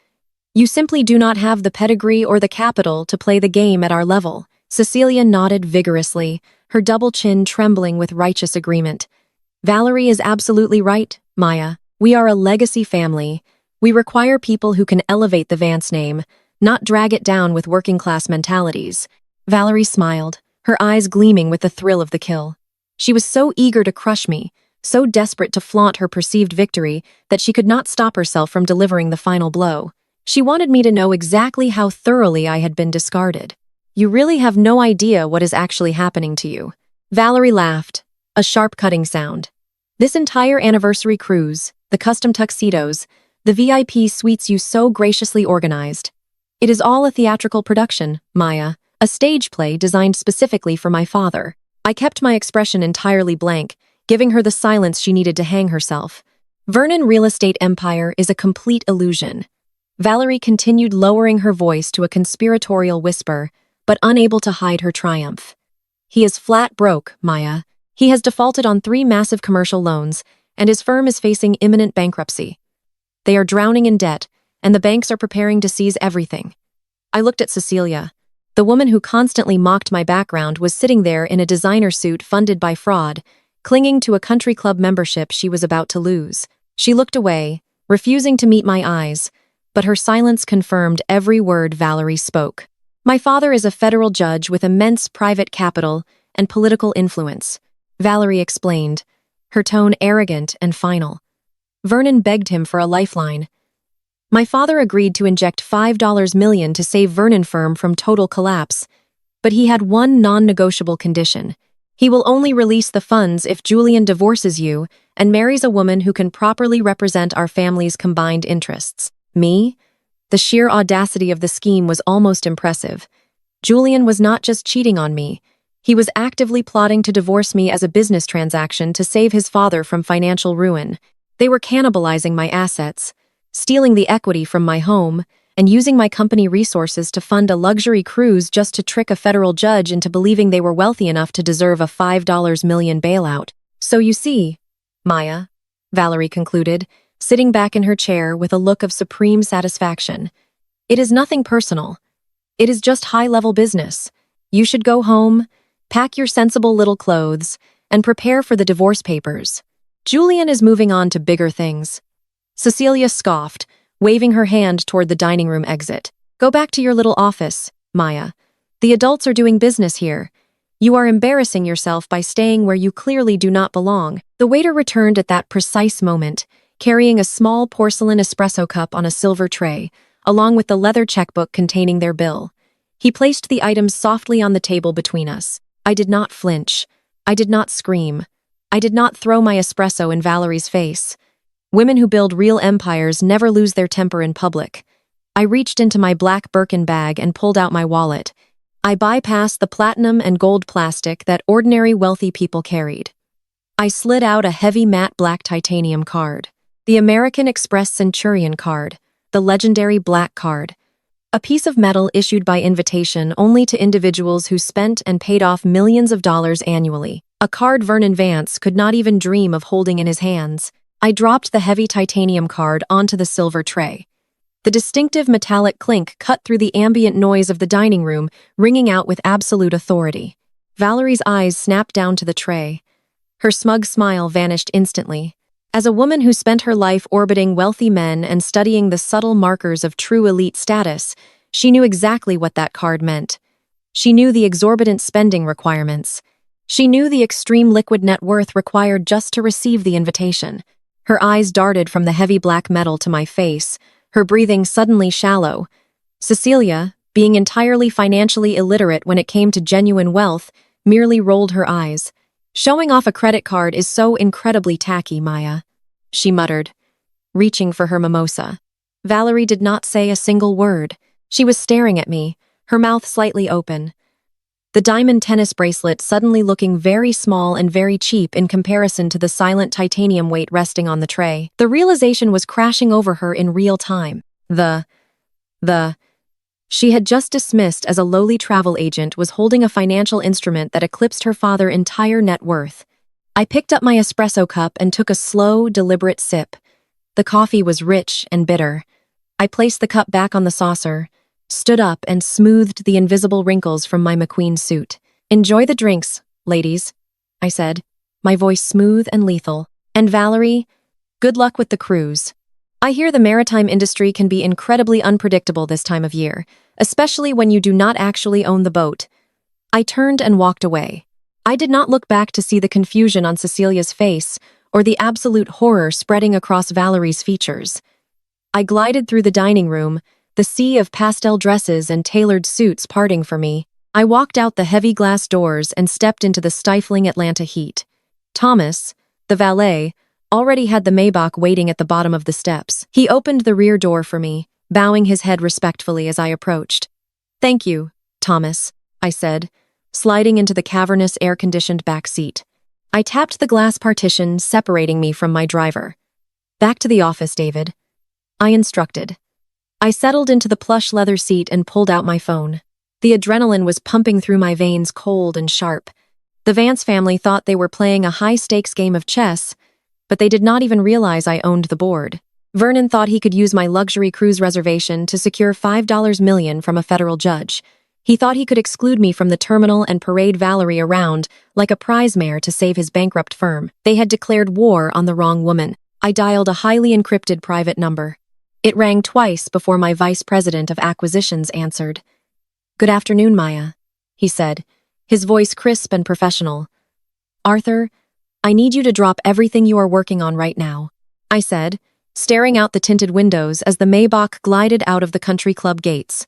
Speaker 1: You simply do not have the pedigree or the capital to play the game at our level." Cecilia nodded vigorously, her double chin trembling with righteous agreement. "Valerie is absolutely right, Maya. We are a legacy family. We require people who can elevate the Vance name, not drag it down with working-class mentalities." Valerie smiled, her eyes gleaming with the thrill of the kill. She was so eager to crush me, so desperate to flaunt her perceived victory that she could not stop herself from delivering the final blow. She wanted me to know exactly how thoroughly I had been discarded. You really have no idea what is actually happening to you. Valerie laughed, a sharp cutting sound. This entire anniversary cruise, the custom tuxedos, the VIP suites you so graciously organized. It is all a theatrical production, Maya, a stage play designed specifically for my father. I kept my expression entirely blank, giving her the silence she needed to hang herself. Vernon Real Estate Empire is a complete illusion. Valerie continued lowering her voice to a conspiratorial whisper, but unable to hide her triumph. He is flat broke, Maya. He has defaulted on 3 massive commercial loans, and his firm is facing imminent bankruptcy. They are drowning in debt, and the banks are preparing to seize everything. I looked at Cecilia. The woman who constantly mocked my background was sitting there in a designer suit funded by fraud, clinging to a country club membership she was about to lose. She looked away, refusing to meet my eyes, but her silence confirmed every word Valerie spoke. My father is a federal judge with immense private capital and political influence, Valerie explained, her tone arrogant and final. Vernon begged him for a lifeline. My father agreed to inject $5 million to save Vernon firm from total collapse, but he had one non-negotiable condition. He will only release the funds if Julian divorces you and marries a woman who can properly represent our family's combined interests. Me? The sheer audacity of the scheme was almost impressive. Julian was not just cheating on me. He was actively plotting to divorce me as a business transaction to save his father from financial ruin. They were cannibalizing my assets, stealing the equity from my home, and using my company resources to fund a luxury cruise just to trick a federal judge into believing they were wealthy enough to deserve a $5 million bailout. So you see, Maya, Valerie concluded, sitting back in her chair with a look of supreme satisfaction. It is nothing personal. It is just high-level business. You should go home, pack your sensible little clothes, and prepare for the divorce papers. Julian is moving on to bigger things. Cecilia scoffed, waving her hand toward the dining room exit. Go back to your little office, Maya. The adults are doing business here. You are embarrassing yourself by staying where you clearly do not belong. The waiter returned at that precise moment, carrying a small porcelain espresso cup on a silver tray, along with the leather checkbook containing their bill. He placed the items softly on the table between us. I did not flinch. I did not scream. I did not throw my espresso in Valerie's face. Women who build real empires never lose their temper in public. I reached into my black Birkin bag and pulled out my wallet. I bypassed the platinum and gold plastic that ordinary wealthy people carried. I slid out a heavy matte black titanium card. The American Express Centurion card, the legendary black card. A piece of metal issued by invitation only to individuals who spent and paid off millions of dollars annually. A card Vernon Vance could not even dream of holding in his hands. I dropped the heavy titanium card onto the silver tray. The distinctive metallic clink cut through the ambient noise of the dining room, ringing out with absolute authority. Valerie's eyes snapped down to the tray. Her smug smile vanished instantly. As a woman who spent her life orbiting wealthy men and studying the subtle markers of true elite status, she knew exactly what that card meant. She knew the exorbitant spending requirements. She knew the extreme liquid net worth required just to receive the invitation. Her eyes darted from the heavy black metal to my face, her breathing suddenly shallow. Cecilia, being entirely financially illiterate when it came to genuine wealth, merely rolled her eyes. Showing off a credit card is so incredibly tacky, Maya, she muttered, reaching for her mimosa. Valerie did not say a single word. She was staring at me, her mouth slightly open. The diamond tennis bracelet suddenly looking very small and very cheap in comparison to the silent titanium weight resting on the tray. The realization was crashing over her in real time. She had just dismissed as a lowly travel agent was holding a financial instrument that eclipsed her father's entire net worth. I picked up my espresso cup and took a slow, deliberate sip. The coffee was rich and bitter. I placed the cup back on the saucer, stood up and smoothed the invisible wrinkles from my McQueen suit. Enjoy the drinks, ladies, I said, my voice smooth and lethal. And Valerie, good luck with the cruise. I hear the maritime industry can be incredibly unpredictable this time of year, especially when you do not actually own the boat. I turned and walked away. I did not look back to see the confusion on Cecilia's face or the absolute horror spreading across Valerie's features. I glided through the dining room, the sea of pastel dresses and tailored suits parting for me. I walked out the heavy glass doors and stepped into the stifling Atlanta heat. Thomas, the valet, already had the Maybach waiting at the bottom of the steps. He opened the rear door for me, bowing his head respectfully as I approached. "Thank you, Thomas," I said, sliding into the cavernous air-conditioned back seat. I tapped the glass partition separating me from my driver. "Back to the office, David," I instructed. I settled into the plush leather seat and pulled out my phone. The adrenaline was pumping through my veins cold and sharp. The Vance family thought they were playing a high-stakes game of chess, but they did not even realize I owned the board. Vernon thought he could use my luxury cruise reservation to secure $5 million from a federal judge. He thought he could exclude me from the terminal and parade Valerie around like a prize mare to save his bankrupt firm. They had declared war on the wrong woman. I dialed a highly encrypted private number. It rang twice before my vice president of acquisitions answered. "Good afternoon, Maya," he said, his voice crisp and professional. "Arthur, I need you to drop everything you are working on right now," I said, staring out the tinted windows as the Maybach glided out of the country club gates.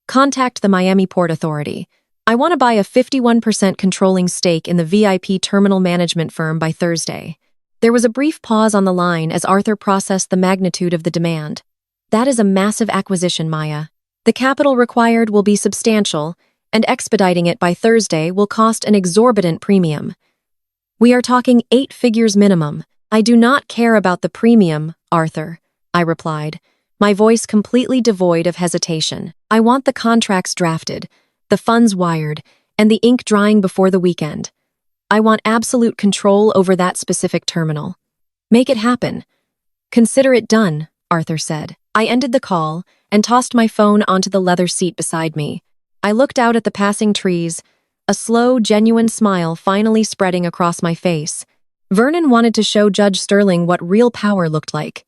Speaker 1: "Contact the Miami Port Authority. I want to buy a 51% controlling stake in the VIP terminal management firm by Thursday." There was a brief pause on the line as Arthur processed the magnitude of the demand. "That is a massive acquisition, Maya. The capital required will be substantial, and expediting it by Thursday will cost an exorbitant premium. We are talking 8 figures minimum. I do not care about the premium, Arthur," I replied, my voice completely devoid of hesitation. "I want the contracts drafted, the funds wired, and the ink drying before the weekend. I want absolute control over that specific terminal. Make it happen." "Consider it done," Arthur said. I ended the call and tossed my phone onto the leather seat beside me. I looked out at the passing trees, a slow, genuine smile finally spreading across my face. Vernon wanted to show Judge Sterling what real power looked like.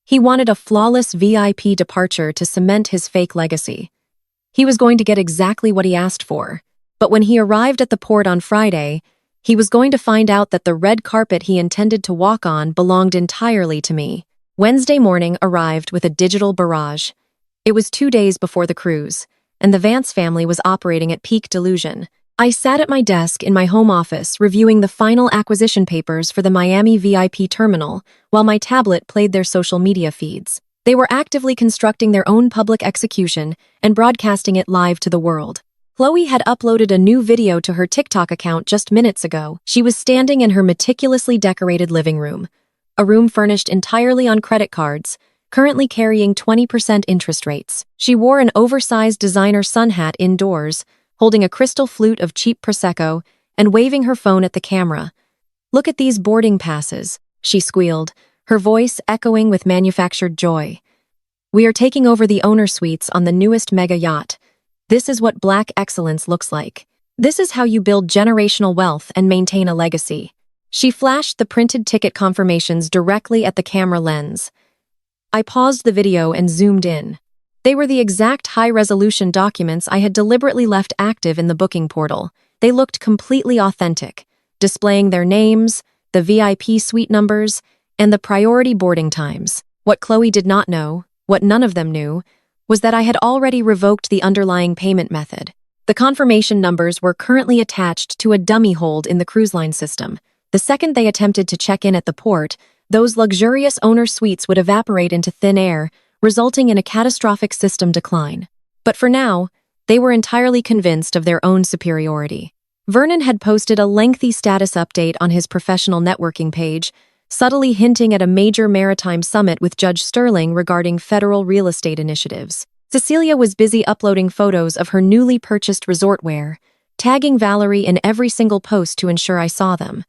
Speaker 1: He wanted a flawless VIP departure to cement his fake legacy. He was going to get exactly what he asked for. But when he arrived at the port on Friday, he was going to find out that the red carpet he intended to walk on belonged entirely to me. Wednesday morning arrived with a digital barrage. It was 2 days before the cruise, and the Vance family was operating at peak delusion. I sat at my desk in my home office reviewing the final acquisition papers for the Miami VIP terminal while my tablet played their social media feeds. They were actively constructing their own public execution and broadcasting it live to the world. Chloe had uploaded a new video to her TikTok account just minutes ago. She was standing in her meticulously decorated living room, a room furnished entirely on credit cards, currently carrying 20% interest rates. She wore an oversized designer sun hat indoors, holding a crystal flute of cheap Prosecco and waving her phone at the camera. "Look at these boarding passes," she squealed, her voice echoing with manufactured joy. "We are taking over the owner suites on the newest mega yacht. This is what Black excellence looks like. This is how you build generational wealth and maintain a legacy." She flashed the printed ticket confirmations directly at the camera lens. I paused the video and zoomed in. They were the exact high-resolution documents I had deliberately left active in the booking portal. They looked completely authentic, displaying their names, the VIP suite numbers, and the priority boarding times. What Chloe did not know, what none of them knew, was that I had already revoked the underlying payment method. The confirmation numbers were currently attached to a dummy hold in the cruise line system. The second they attempted to check in at the port, those luxurious owner suites would evaporate into thin air, resulting in a catastrophic system decline. But for now, they were entirely convinced of their own superiority. Vernon had posted a lengthy status update on his professional networking page, subtly hinting at a major maritime summit with Judge Sterling regarding federal real estate initiatives. Cecilia was busy uploading photos of her newly purchased resort wear, tagging Valerie in every single post to ensure I saw them.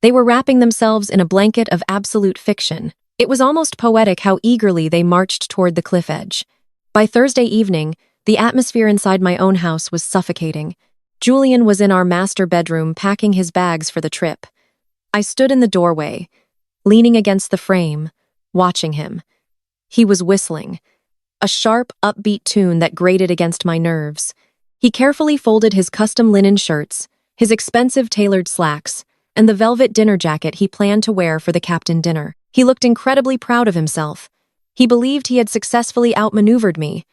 Speaker 1: They were wrapping themselves in a blanket of absolute fiction. It was almost poetic how eagerly they marched toward the cliff edge. By Thursday evening, the atmosphere inside my own house was suffocating. Julian was in our master bedroom packing his bags for the trip. I stood in the doorway, leaning against the frame, watching him. He was whistling, a sharp, upbeat tune that grated against my nerves. He carefully folded his custom linen shirts, his expensive tailored slacks, and the velvet dinner jacket he planned to wear for the captain dinner. He looked incredibly proud of himself. He believed he had successfully outmaneuvered me.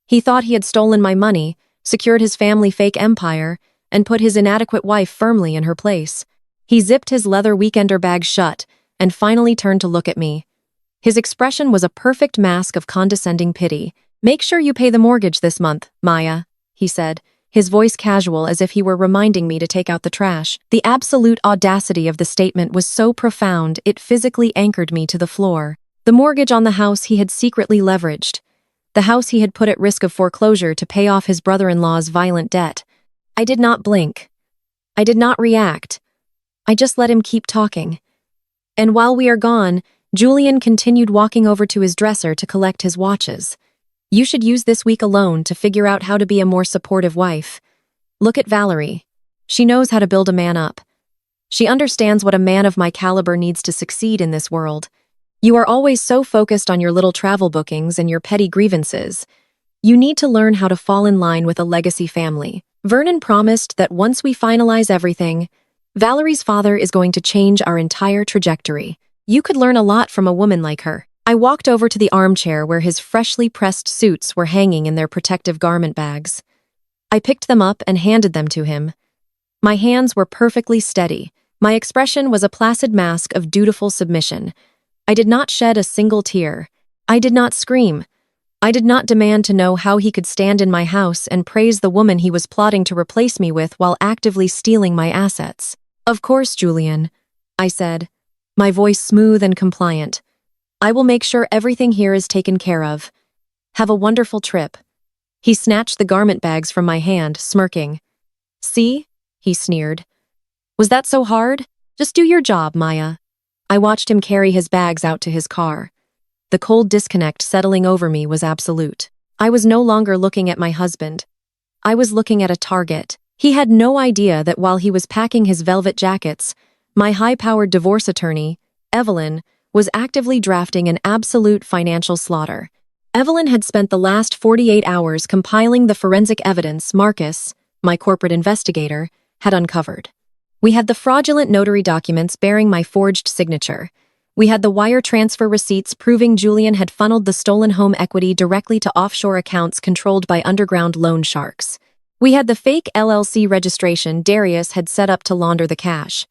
Speaker 1: He thought he had stolen my money, secured his family fake empire, and put his inadequate wife firmly in her place. He zipped his leather weekender bag shut and finally turned to look at me. His expression was a perfect mask of condescending pity. "Make sure you pay the mortgage this month, Maya," he said, his voice casual as if he were reminding me to take out the trash. The absolute audacity of the statement was so profound it physically anchored me to the floor. The mortgage on the house he had secretly leveraged. The house he had put at risk of foreclosure to pay off his brother-in-law's violent debt. I did not blink. I did not react. I just let him keep talking. And while we are gone, Julian continued walking over to his dresser to collect his watches. "You should use this week alone to figure out how to be a more supportive wife. Look at Valerie. She knows how to build a man up. She understands what a man of my caliber needs to succeed in this world. You are always so focused on your little travel bookings and your petty grievances. You need to learn how to fall in line with a legacy family." Vernon promised that once we finalize everything, Valerie's father is going to change our entire trajectory. You could learn a lot from a woman like her. I walked over to the armchair where his freshly pressed suits were hanging in their protective garment bags. I picked them up and handed them to him. My hands were perfectly steady. My expression was a placid mask of dutiful submission. I did not shed a single tear. I did not scream. I did not demand to know how he could stand in my house and praise the woman he was plotting to replace me with while actively stealing my assets. "Of course, Julian," I said, my voice smooth and compliant. "I will make sure everything here is taken care of. Have a wonderful trip." He snatched the garment bags from my hand, smirking. "See?" he sneered. "Was that so hard? Just do your job, Maya." I watched him carry his bags out to his car. The cold disconnect settling over me was absolute. I was no longer looking at my husband. I was looking at a target. He had no idea that while he was packing his velvet jackets, my high-powered divorce attorney, Evelyn, was actively drafting an absolute financial slaughter. Evelyn had spent the last 48 hours compiling the forensic evidence Marcus, my corporate investigator, had uncovered. We had the fraudulent notary documents bearing my forged signature. We had the wire transfer receipts proving Julian had funneled the stolen home equity directly to offshore accounts controlled by underground loan sharks. We had the fake LLC registration Darius had set up to launder the cash.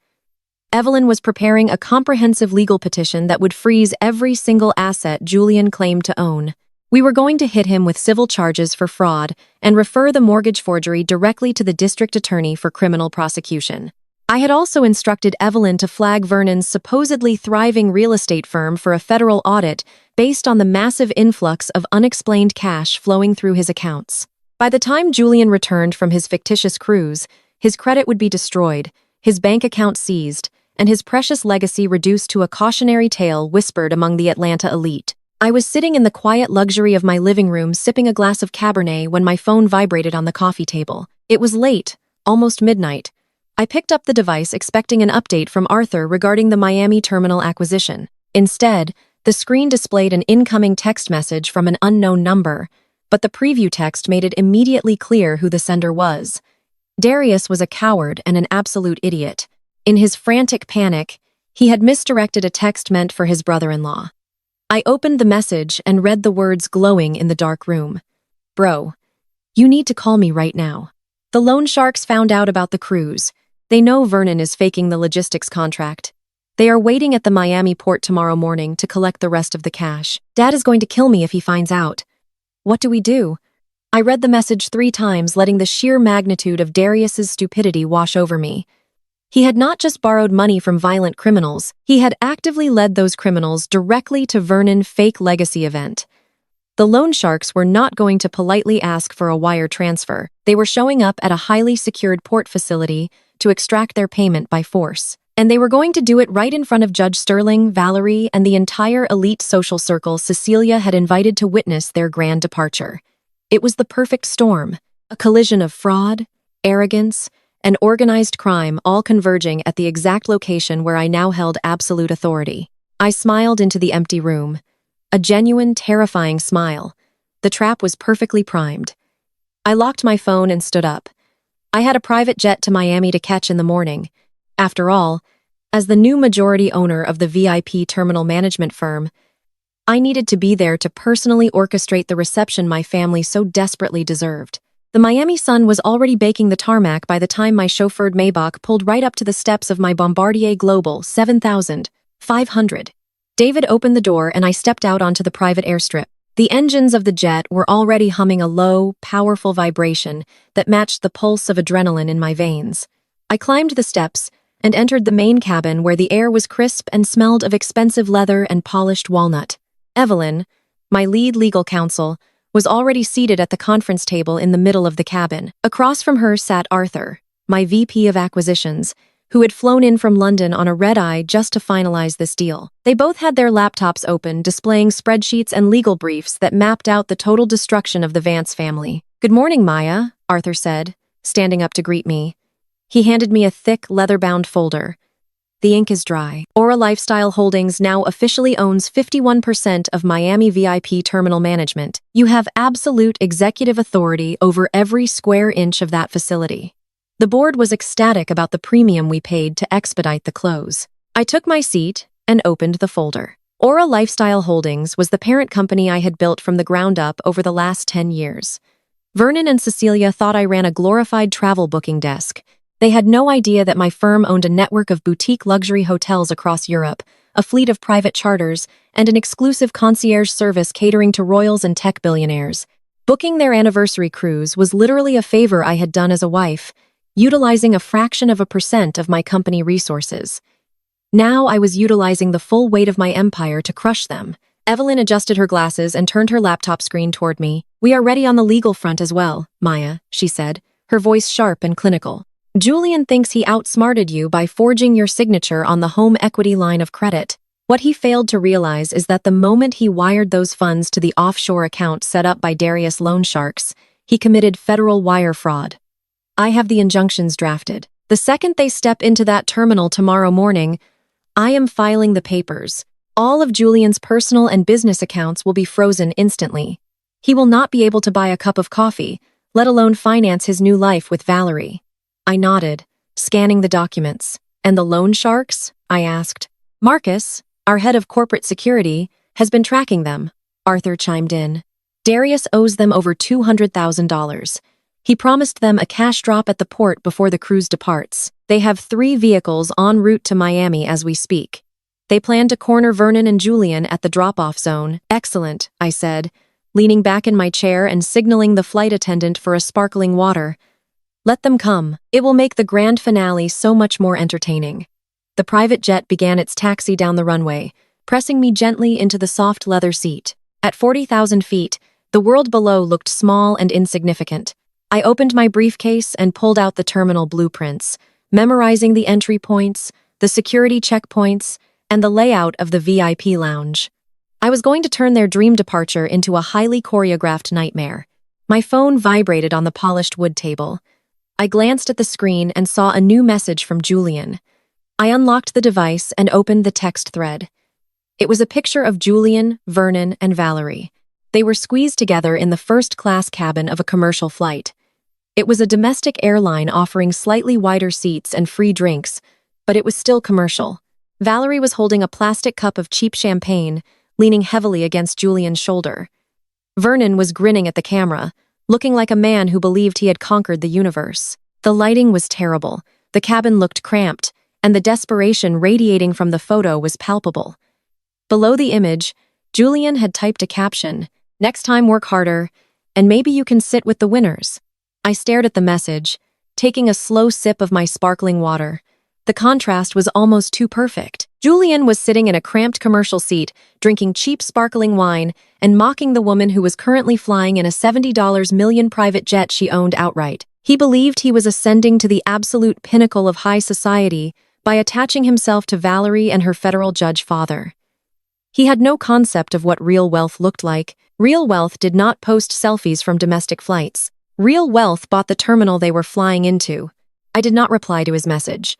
Speaker 1: Evelyn was preparing a comprehensive legal petition that would freeze every single asset Julian claimed to own. We were going to hit him with civil charges for fraud and refer the mortgage forgery directly to the district attorney for criminal prosecution. I had also instructed Evelyn to flag Vernon's supposedly thriving real estate firm for a federal audit based on the massive influx of unexplained cash flowing through his accounts. By the time Julian returned from his fictitious cruise, his credit would be destroyed, his bank account seized, and his precious legacy reduced to a cautionary tale whispered among the Atlanta elite. I was sitting in the quiet luxury of my living room sipping a glass of Cabernet when my phone vibrated on the coffee table. It was late, almost midnight. I picked up the device expecting an update from Arthur regarding the Miami terminal acquisition. Instead, the screen displayed an incoming text message from an unknown number, but the preview text made it immediately clear who the sender was. Darius was a coward and an absolute idiot. In his frantic panic, he had misdirected a text meant for his brother-in-law. I opened the message and read the words glowing in the dark room. "Bro, you need to call me right now. The loan sharks found out about the cruise. They know Vernon is faking the logistics contract. They are waiting at the Miami port tomorrow morning to collect the rest of the cash. Dad is going to kill me if he finds out. What do we do?" I read the message 3 times, letting the sheer magnitude of Darius's stupidity wash over me. He had not just borrowed money from violent criminals, he had actively led those criminals directly to Vernon's fake legacy event. The loan sharks were not going to politely ask for a wire transfer. They were showing up at a highly secured port facility to extract their payment by force. And they were going to do it right in front of Judge Sterling, Valerie, and the entire elite social circle Cecilia had invited to witness their grand departure. It was the perfect storm, a collision of fraud, arrogance, and organized crime all converging at the exact location where I now held absolute authority. I smiled into the empty room. A genuine, terrifying smile. The trap was perfectly primed. I locked my phone and stood up. I had a private jet to Miami to catch in the morning. After all, As the new majority owner of the VIP terminal management firm, I needed to be there to personally orchestrate the reception my family so desperately deserved. The Miami sun was already baking the tarmac by the time my chauffeured Maybach pulled right up to the steps of my Bombardier Global 7500. David opened the door and I stepped out onto the private airstrip. The engines of the jet were already humming a low, powerful vibration that matched the pulse of adrenaline in my veins. I climbed the steps and entered the main cabin where the air was crisp and smelled of expensive leather and polished walnut. Evelyn, my lead legal counsel, was already seated at the conference table in the middle of the cabin. Across from her sat Arthur, my VP of acquisitions, who had flown in from London on a red-eye just to finalize this deal. They both had their laptops open, displaying spreadsheets and legal briefs that mapped out the total destruction of the Vance family. "Good morning, Maya," Arthur said, standing up to greet me. He handed me a thick, leather-bound folder. "The ink is dry. Aura Lifestyle Holdings now officially owns 51% of Miami VIP Terminal Management. You have absolute executive authority over every square inch of that facility." The board was ecstatic about the premium we paid to expedite the close. I took my seat and opened the folder. Aura Lifestyle Holdings was the parent company I had built from the ground up over the last 10 years. Vernon and Cecilia thought I ran a glorified travel booking desk. They had no idea that my firm owned a network of boutique luxury hotels across Europe, a fleet of private charters, and an exclusive concierge service catering to royals and tech billionaires. Booking their anniversary cruise was literally a favor I had done as a wife, utilizing a fraction of a percent of my company resources. Now I was utilizing the full weight of my empire to crush them. Evelyn adjusted her glasses and turned her laptop screen toward me. "We are ready on the legal front as well, Maya," she said, her voice sharp and clinical. "Julian thinks he outsmarted you by forging your signature on the home equity line of credit. What he failed to realize is that the moment he wired those funds to the offshore account set up by Darius loan sharks, he committed federal wire fraud. I have the injunctions drafted. The second they step into that terminal tomorrow morning, I am filing the papers. All of Julian's personal and business accounts will be frozen instantly. He will not be able to buy a cup of coffee, let alone finance his new life with Valerie." I nodded, scanning the documents. "And the loan sharks?" I asked. "Marcus, our head of corporate security, has been tracking them," Arthur chimed in. "Darius owes them over $200,000. He promised them a cash drop at the port before the cruise departs. They have 3 vehicles en route to Miami as we speak. They plan to corner Vernon and Julian at the drop-off zone." "Excellent," I said, leaning back in my chair and signaling the flight attendant for a sparkling water. "Let them come. It will make the grand finale so much more entertaining." The private jet began its taxi down the runway, pressing me gently into the soft leather seat. At 40,000 feet, the world below looked small and insignificant. I opened my briefcase and pulled out the terminal blueprints, memorizing the entry points, the security checkpoints, and the layout of the VIP lounge. I was going to turn their dream departure into a highly choreographed nightmare. My phone vibrated on the polished wood table. I glanced at the screen and saw a new message from Julian. I unlocked the device and opened the text thread. It was a picture of Julian, Vernon, and Valerie. They were squeezed together in the first-class cabin of a commercial flight. It was a domestic airline offering slightly wider seats and free drinks, but it was still commercial. Valerie was holding a plastic cup of cheap champagne, leaning heavily against Julian's shoulder. Vernon was grinning at the camera, looking like a man who believed he had conquered the universe. The lighting was terrible, the cabin looked cramped, and the desperation radiating from the photo was palpable. Below the image, Julian had typed a caption, "Next time work harder, and maybe you can sit with the winners." I stared at the message, taking a slow sip of my sparkling water. The contrast was almost too perfect. Julian was sitting in a cramped commercial seat, drinking cheap sparkling wine and mocking the woman who was currently flying in a $70 million private jet she owned outright. He believed he was ascending to the absolute pinnacle of high society by attaching himself to Valerie and her federal judge father. He had no concept of what real wealth looked like. Real wealth did not post selfies from domestic flights. Real wealth bought the terminal they were flying into. I did not reply to his message.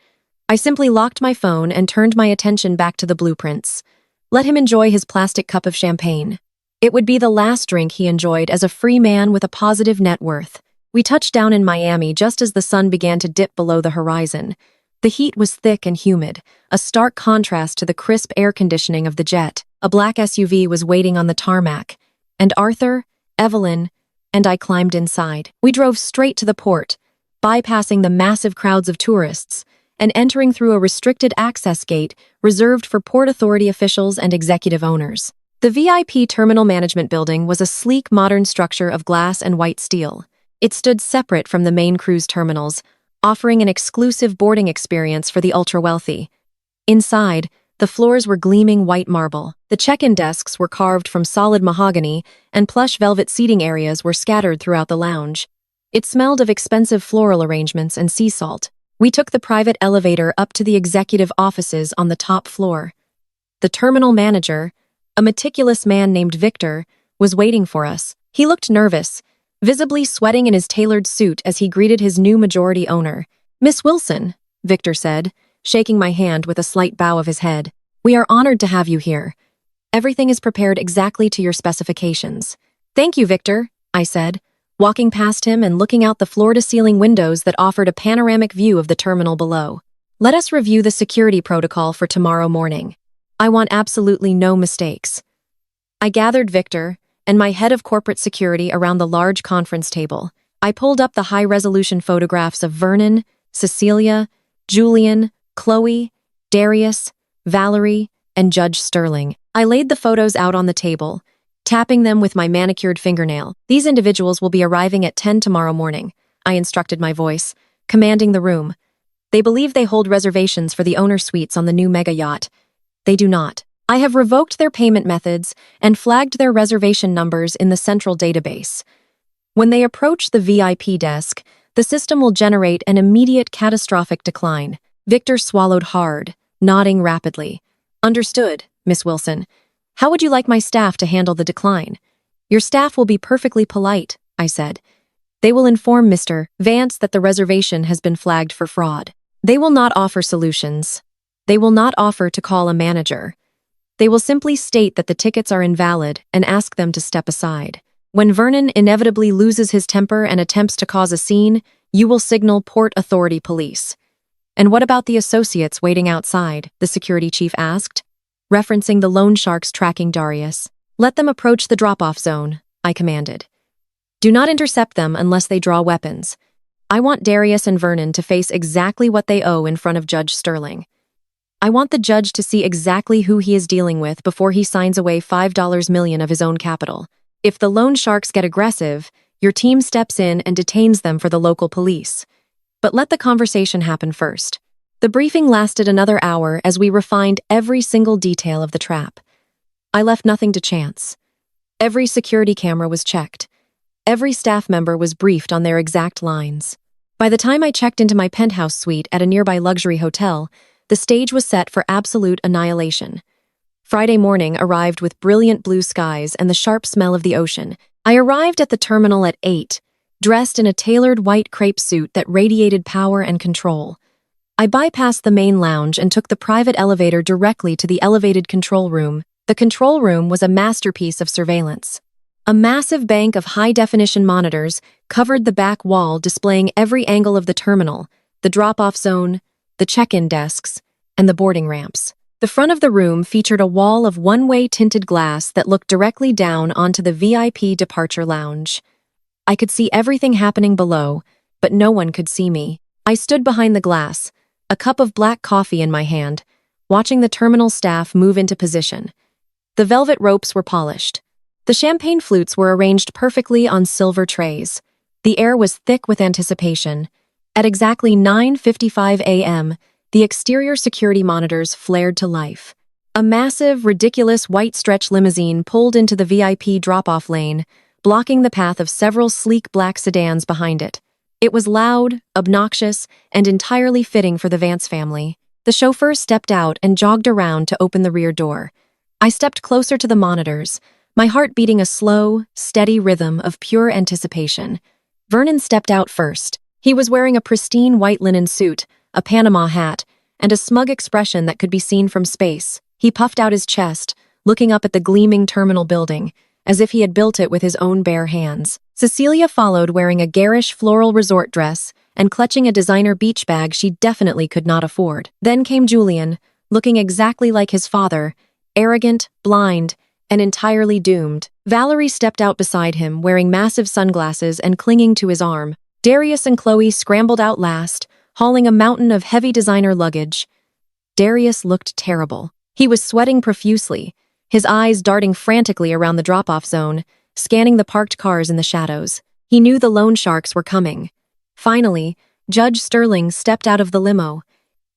Speaker 1: I simply locked my phone and turned my attention back to the blueprints. Let him enjoy his plastic cup of champagne. It would be the last drink he enjoyed as a free man with a positive net worth. We touched down in Miami just as the sun began to dip below the horizon. The heat was thick and humid, a stark contrast to the crisp air conditioning of the jet. A black SUV was waiting on the tarmac, and Arthur, Evelyn, and I climbed inside. We drove straight to the port, bypassing the massive crowds of tourists, and entering through a restricted access gate reserved for Port Authority officials and executive owners. The VIP Terminal Management Building was a sleek, modern structure of glass and white steel. It stood separate from the main cruise terminals, offering an exclusive boarding experience for the ultra-wealthy. Inside, the floors were gleaming white marble. The check-in desks were carved from solid mahogany, and plush velvet seating areas were scattered throughout the lounge. It smelled of expensive floral arrangements and sea salt. We took the private elevator up to the executive offices on the top floor. The terminal manager, a meticulous man named Victor, was waiting for us. He looked nervous, visibly sweating in his tailored suit as he greeted his new majority owner. "Miss Wilson," Victor said, shaking my hand with a slight bow of his head. "We are honored to have you here. Everything is prepared exactly to your specifications." "Thank you, Victor," I said, walking past him and looking out the floor-to-ceiling windows that offered a panoramic view of the terminal below. "Let us review the security protocol for tomorrow morning. I want absolutely no mistakes." I gathered Victor and my head of corporate security around the large conference table. I pulled up the high-resolution photographs of Vernon, Cecilia, Julian, Chloe, Darius, Valerie, and Judge Sterling. I laid the photos out on the table, tapping them with my manicured fingernail. "These individuals will be arriving at 10 tomorrow morning," I instructed my voice, commanding the room. "They believe they hold reservations for the owner suites on the new mega yacht. They do not. I have revoked their payment methods and flagged their reservation numbers in the central database. When they approach the VIP desk, the system will generate an immediate catastrophic decline." Victor swallowed hard, nodding rapidly. "Understood, Miss Wilson. How would you like my staff to handle the decline?" "Your staff will be perfectly polite," I said. "They will inform Mr. Vance that the reservation has been flagged for fraud. They will not offer solutions. They will not offer to call a manager. They will simply state that the tickets are invalid and ask them to step aside. When Vernon inevitably loses his temper and attempts to cause a scene, you will signal Port Authority police." "And what about the associates waiting outside?" the security chief asked, referencing the loan sharks tracking Darius. "Let them approach the drop-off zone," I commanded. "Do not intercept them unless they draw weapons. I want Darius and Vernon to face exactly what they owe in front of Judge Sterling. I want the judge to see exactly who he is dealing with before he signs away $5 million of his own capital. If the loan sharks get aggressive, your team steps in and detains them for the local police. But let the conversation happen first." The briefing lasted another hour as we refined every single detail of the trap. I left nothing to chance. Every security camera was checked. Every staff member was briefed on their exact lines. By the time I checked into my penthouse suite at a nearby luxury hotel, the stage was set for absolute annihilation. Friday morning arrived with brilliant blue skies and the sharp smell of the ocean. I arrived at the terminal at 8, dressed in a tailored white crepe suit that radiated power and control. I bypassed the main lounge and took the private elevator directly to the elevated control room. The control room was a masterpiece of surveillance. A massive bank of high-definition monitors covered the back wall, displaying every angle of the terminal, the drop-off zone, the check-in desks, and the boarding ramps. The front of the room featured a wall of one-way tinted glass that looked directly down onto the VIP departure lounge. I could see everything happening below, but no one could see me. I stood behind the glass, a cup of black coffee in my hand, watching the terminal staff move into position. The velvet ropes were polished. The champagne flutes were arranged perfectly on silver trays. The air was thick with anticipation. At exactly 9:55 a.m., the exterior security monitors flared to life. A massive, ridiculous white stretch limousine pulled into the VIP drop-off lane, blocking the path of several sleek black sedans behind it. It was loud, obnoxious, and entirely fitting for the Vance family. The chauffeur stepped out and jogged around to open the rear door. I stepped closer to the monitors, my heart beating a slow, steady rhythm of pure anticipation. Vernon stepped out first. He was wearing a pristine white linen suit, a Panama hat, and a smug expression that could be seen from space. He puffed out his chest, looking up at the gleaming terminal building, as if he had built it with his own bare hands. Cecilia followed, wearing a garish floral resort dress, and clutching a designer beach bag she definitely could not afford. Then came Julian, looking exactly like his father, arrogant, blind, and entirely doomed. Valerie stepped out beside him, wearing massive sunglasses and clinging to his arm. Darius and Chloe scrambled out last, hauling a mountain of heavy designer luggage. Darius looked terrible. He was sweating profusely, his eyes darting frantically around the drop-off zone, scanning the parked cars in the shadows. He knew the loan sharks were coming. Finally, Judge Sterling stepped out of the limo.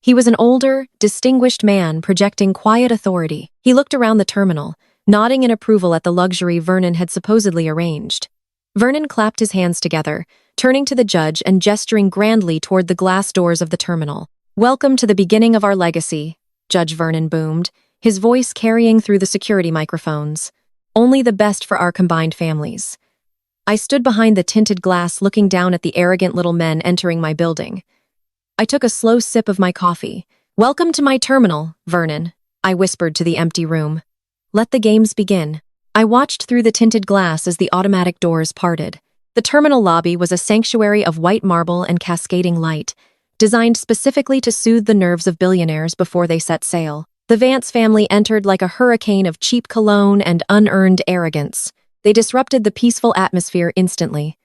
Speaker 1: He was an older, distinguished man projecting quiet authority. He looked around the terminal, nodding in approval at the luxury Vernon had supposedly arranged. Vernon clapped his hands together, turning to the judge and gesturing grandly toward the glass doors of the terminal. "Welcome to the beginning of our legacy," Judge Vernon boomed, his voice carrying through the security microphones. "Only the best for our combined families." I stood behind the tinted glass looking down at the arrogant little men entering my building. I took a slow sip of my coffee. "Welcome to my terminal, Vernon," I whispered to the empty room. "Let the games begin." I watched through the tinted glass as the automatic doors parted. The terminal lobby was a sanctuary of white marble and cascading light, designed specifically to soothe the nerves of billionaires before they set sail. The Vance family entered like a hurricane of cheap cologne and unearned arrogance. They disrupted the peaceful atmosphere instantly.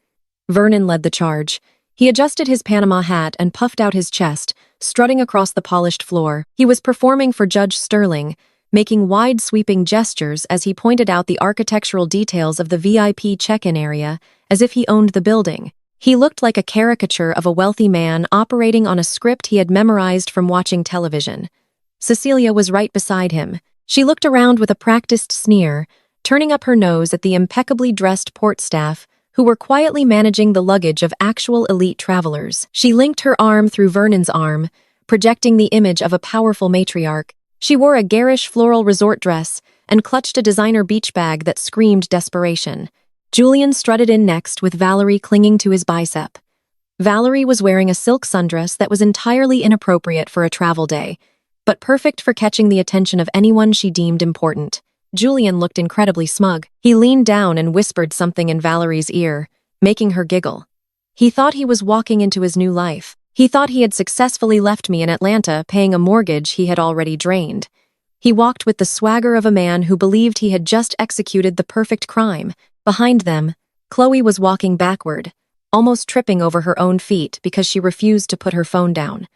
Speaker 1: Vernon led the charge. He adjusted his Panama hat and puffed out his chest, strutting across the polished floor. He was performing for Judge Sterling, making wide sweeping gestures as he pointed out the architectural details of the VIP check-in area, as if he owned the building. He looked like a caricature of a wealthy man operating on a script he had memorized from watching television. Cecilia was right beside him. She looked around with a practiced sneer, turning up her nose at the impeccably dressed port staff who were quietly managing the luggage of actual elite travelers. She linked her arm through Vernon's arm, projecting the image of a powerful matriarch. She wore a garish floral resort dress and clutched a designer beach bag that screamed desperation. Julian strutted in next with Valerie clinging to his bicep. Valerie was wearing a silk sundress that was entirely inappropriate for a travel day, but perfect for catching the attention of anyone she deemed important. Julian looked incredibly smug. He leaned down and whispered something in Valerie's ear, making her giggle. He thought he was walking into his new life. He thought he had successfully left me in Atlanta paying a mortgage he had already drained. He walked with the swagger of a man who believed he had just executed the perfect crime. Behind them, Chloe was walking backward, almost tripping over her own feet because she refused to put her phone down.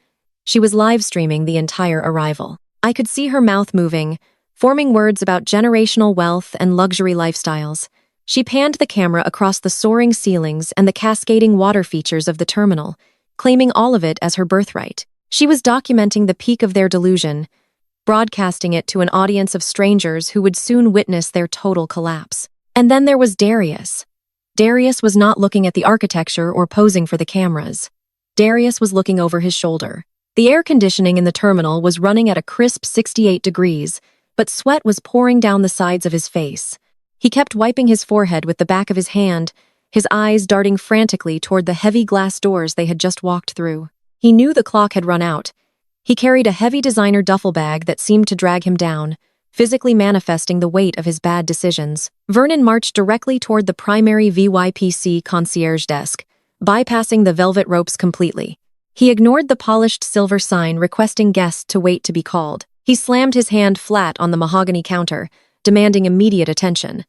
Speaker 1: She was live-streaming the entire arrival. I could see her mouth moving, forming words about generational wealth and luxury lifestyles. She panned the camera across the soaring ceilings and the cascading water features of the terminal, claiming all of it as her birthright. She was documenting the peak of their delusion, broadcasting it to an audience of strangers who would soon witness their total collapse. And then there was Darius. Darius was not looking at the architecture or posing for the cameras. Darius was looking over his shoulder. The air conditioning in the terminal was running at a crisp 68 degrees, but sweat was pouring down the sides of his face. He kept wiping his forehead with the back of his hand, his eyes darting frantically toward the heavy glass doors they had just walked through. He knew the clock had run out. He carried a heavy designer duffel bag that seemed to drag him down, physically manifesting the weight of his bad decisions. Vernon marched directly toward the primary VYPC concierge desk, bypassing the velvet ropes completely. He ignored the polished silver sign requesting guests to wait to be called. He slammed his hand flat on the mahogany counter, demanding immediate attention.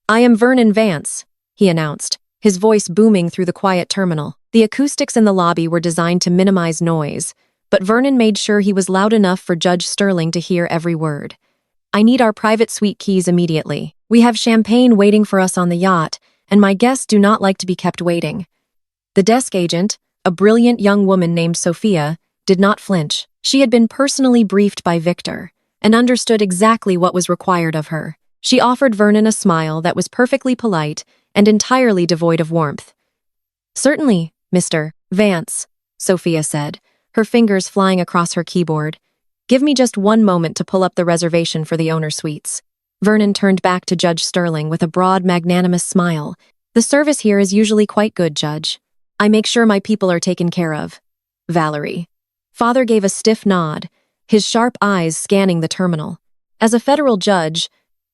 Speaker 1: "I am Vernon Vance," he announced, his voice booming through the quiet terminal. The acoustics in the lobby were designed to minimize noise, but Vernon made sure he was loud enough for Judge Sterling to hear every word. "I need our private suite keys immediately. We have champagne waiting for us on the yacht, and my guests do not like to be kept waiting." The desk agent, a brilliant young woman named Sophia, did not flinch. She had been personally briefed by Victor and understood exactly what was required of her. She offered Vernon a smile that was perfectly polite and entirely devoid of warmth. "Certainly, Mr. Vance," Sophia said, her fingers flying across her keyboard. "Give me just one moment to pull up the reservation for the owner suites." Vernon turned back to Judge Sterling with a broad, magnanimous smile. "The service here is usually quite good, Judge. I make sure my people are taken care of." "Valerie." Father gave a stiff nod, his sharp eyes scanning the terminal. As a federal judge,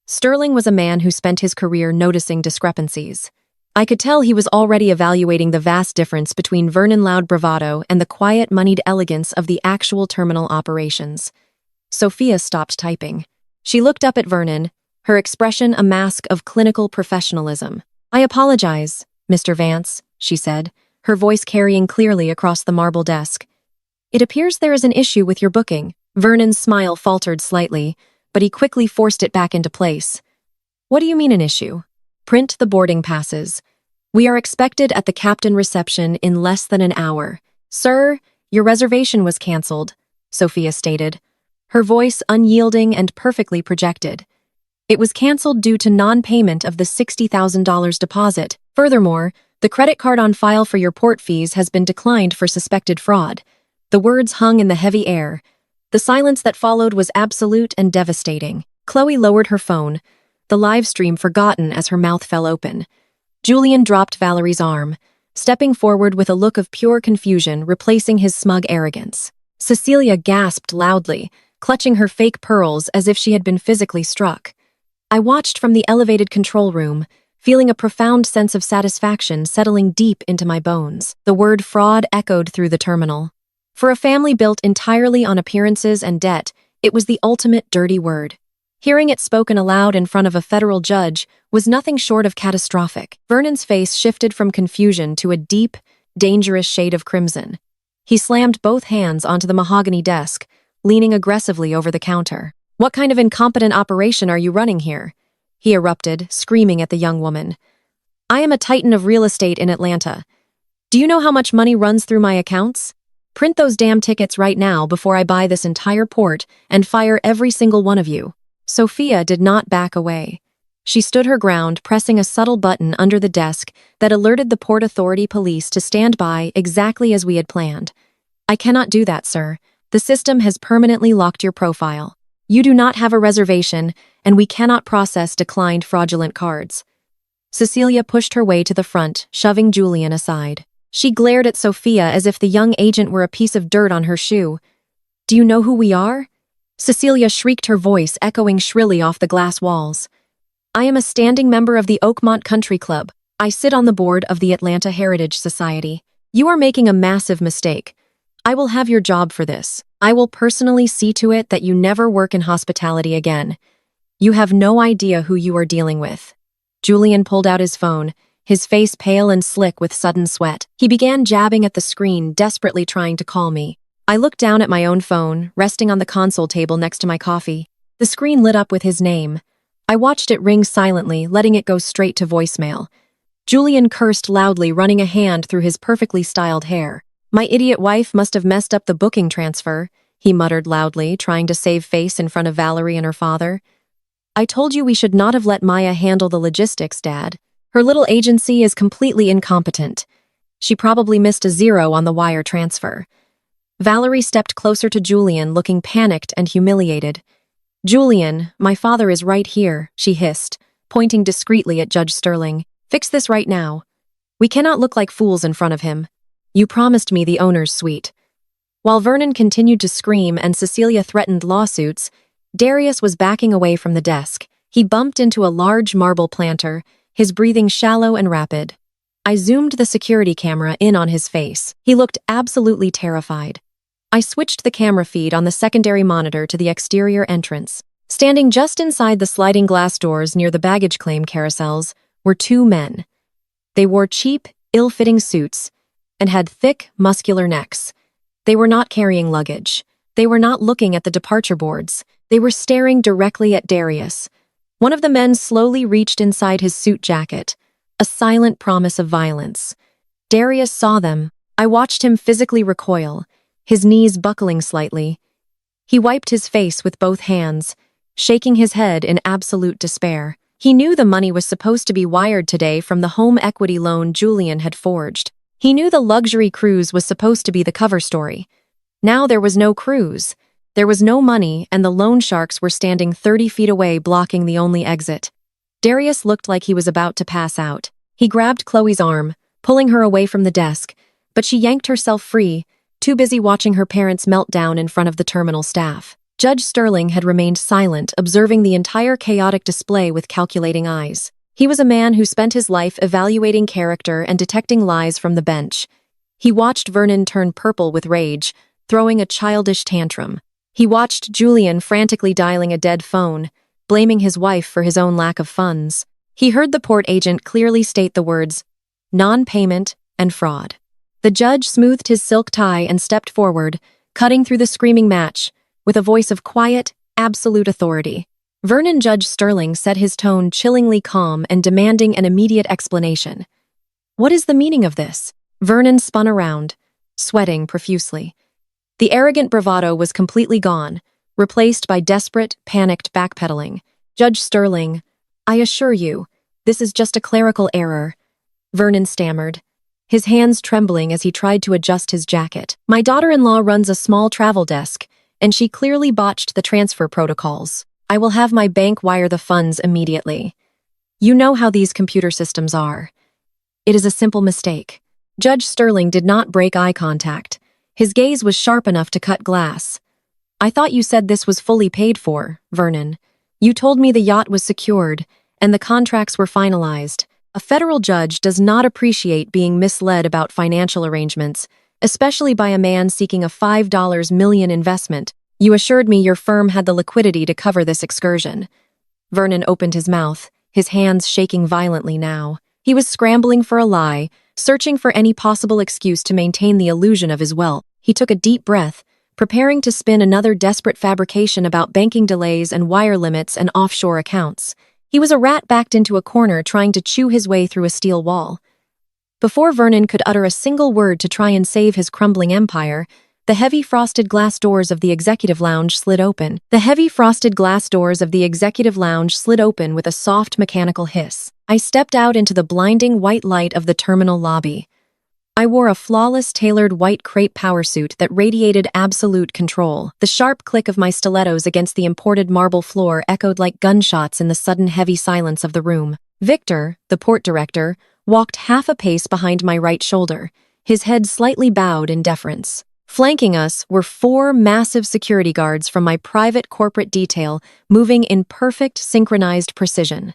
Speaker 1: Sterling was a man who spent his career noticing discrepancies. I could tell he was already evaluating the vast difference between Vernon loud bravado and the quiet, moneyed elegance of the actual terminal operations. Sophia stopped typing. She looked up at Vernon, her expression a mask of clinical professionalism. "I apologize, Mr. Vance," she said, her voice carrying clearly across the marble desk. "It appears there is an issue with your booking." Vernon's smile faltered slightly, but he quickly forced it back into place. "What do you mean an issue?" "Print the boarding passes. We are expected at the captain reception in less than an hour." "Sir, your reservation was cancelled," Sophia stated, her voice unyielding and perfectly projected. "It was cancelled due to non-payment of the $60,000 deposit. Furthermore, the credit card on file for your port fees has been declined for suspected fraud." The words hung in the heavy air. The silence that followed was absolute and devastating. Chloe lowered her phone, the live stream forgotten as her mouth fell open. Julian dropped Valerie's arm, stepping forward with a look of pure confusion replacing his smug arrogance. Cecilia gasped loudly, clutching her fake pearls as if she had been physically struck. I watched from the elevated control room, feeling a profound sense of satisfaction settling deep into my bones. The word fraud echoed through the terminal. For a family built entirely on appearances and debt, it was the ultimate dirty word. Hearing it spoken aloud in front of a federal judge was nothing short of catastrophic. Vernon's face shifted from confusion to a deep, dangerous shade of crimson. He slammed both hands onto the mahogany desk, leaning aggressively over the counter. "What kind of incompetent operation are you running here?" he erupted, screaming at the young woman. "I am a titan of real estate in Atlanta. Do you know how much money runs through my accounts? Print those damn tickets right now before I buy this entire port and fire every single one of you." Sophia did not back away. She stood her ground, pressing a subtle button under the desk that alerted the Port Authority police to stand by exactly as we had planned. "I cannot do that, sir. The system has permanently locked your profile. You do not have a reservation, and we cannot process declined fraudulent cards." Cecilia pushed her way to the front, shoving Julian aside. She glared at Sophia as if the young agent were a piece of dirt on her shoe. "Do you know who we are?" Cecilia shrieked, her voice echoing shrilly off the glass walls. "I am a standing member of the Oakmont Country Club. I sit on the board of the Atlanta Heritage Society. You are making a massive mistake. I will have your job for this. I will personally see to it that you never work in hospitality again. You have no idea who you are dealing with." Julian pulled out his phone, his face pale and slick with sudden sweat. He began jabbing at the screen, desperately trying to call me. I looked down at my own phone, resting on the console table next to my coffee. The screen lit up with his name. I watched it ring silently, letting it go straight to voicemail. Julian cursed loudly, running a hand through his perfectly styled hair. "My idiot wife must have messed up the booking transfer," he muttered loudly, trying to save face in front of Valerie and her father. "I told you we should not have let Maya handle the logistics, Dad. Her little agency is completely incompetent. She probably missed a zero on the wire transfer." Valerie stepped closer to Julian, looking panicked and humiliated. "Julian, my father is right here," she hissed, pointing discreetly at Judge Sterling. "Fix this right now. We cannot look like fools in front of him. You promised me the owner's suite." While Vernon continued to scream and Cecilia threatened lawsuits, Darius was backing away from the desk. He bumped into a large marble planter, his breathing shallow and rapid. I zoomed the security camera in on his face. He looked absolutely terrified. I switched the camera feed on the secondary monitor to the exterior entrance. Standing just inside the sliding glass doors near the baggage claim carousels were two men. They wore cheap, ill-fitting suits and had thick, muscular necks. They were not carrying luggage. They were not looking at the departure boards. They were staring directly at Darius. One of the men slowly reached inside his suit jacket, a silent promise of violence. Darius saw them. I watched him physically recoil, his knees buckling slightly. He wiped his face with both hands, shaking his head in absolute despair. He knew the money was supposed to be wired today from the home equity loan Julian had forged. He knew the luxury cruise was supposed to be the cover story. Now there was no cruise. There was no money, and the loan sharks were standing 30 feet away, blocking the only exit. Darius looked like he was about to pass out. He grabbed Chloe's arm, pulling her away from the desk, but she yanked herself free, too busy watching her parents melt down in front of the terminal staff. Judge Sterling had remained silent, observing the entire chaotic display with calculating eyes. He was a man who spent his life evaluating character and detecting lies from the bench. He watched Vernon turn purple with rage, throwing a childish tantrum. He watched Julian frantically dialing a dead phone, blaming his wife for his own lack of funds. He heard the port agent clearly state the words, non-payment and fraud. The judge smoothed his silk tie and stepped forward, cutting through the screaming match, with a voice of quiet, absolute authority. Vernon Judge Sterling set his tone chillingly calm and demanding an immediate explanation. What is the meaning of this? Vernon spun around, sweating profusely. The arrogant bravado was completely gone, replaced by desperate, panicked backpedaling. Judge Sterling, I assure you, this is just a clerical error, Vernon stammered, his hands trembling as he tried to adjust his jacket. My daughter-in-law runs a small travel desk, and she clearly botched the transfer protocols. I will have my bank wire the funds immediately. You know how these computer systems are. It is a simple mistake. Judge Sterling did not break eye contact. His gaze was sharp enough to cut glass. I thought you said this was fully paid for, Vernon. You told me the yacht was secured, and the contracts were finalized. A federal judge does not appreciate being misled about financial arrangements, especially by a man seeking a $5 million investment. You assured me your firm had the liquidity to cover this excursion. Vernon opened his mouth, his hands shaking violently now. He was scrambling for a lie, searching for any possible excuse to maintain the illusion of his wealth. He took a deep breath, preparing to spin another desperate fabrication about banking delays and wire limits and offshore accounts. He was a rat backed into a corner trying to chew his way through a steel wall. Before Vernon could utter a single word to try and save his crumbling empire, the heavy frosted glass doors of the executive lounge slid open. The heavy frosted glass doors of the executive lounge slid open with a soft mechanical hiss. I stepped out into the blinding white light of the terminal lobby. I wore a flawless tailored white crepe power suit that radiated absolute control. The sharp click of my stilettos against the imported marble floor echoed like gunshots in the sudden heavy silence of the room. Victor, the port director, walked half a pace behind my right shoulder, his head slightly bowed in deference. Flanking us were 4 massive security guards from my private corporate detail, moving in perfect synchronized precision.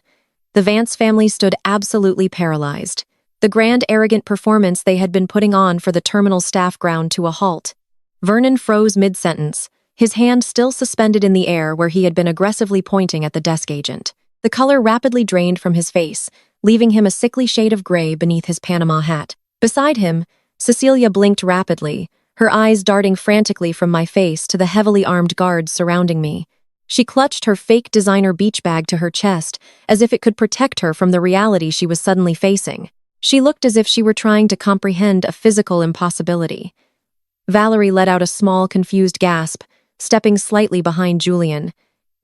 Speaker 1: The Vance family stood absolutely paralyzed. The grand, arrogant performance they had been putting on for the terminal staff ground to a halt. Vernon froze mid-sentence, his hand still suspended in the air where he had been aggressively pointing at the desk agent. The color rapidly drained from his face, leaving him a sickly shade of gray beneath his Panama hat. Beside him, Cecilia blinked rapidly, her eyes darting frantically from my face to the heavily armed guards surrounding me. She clutched her fake designer beach bag to her chest, as if it could protect her from the reality she was suddenly facing. She looked as if she were trying to comprehend a physical impossibility. Valerie let out a small, confused gasp, stepping slightly behind Julian.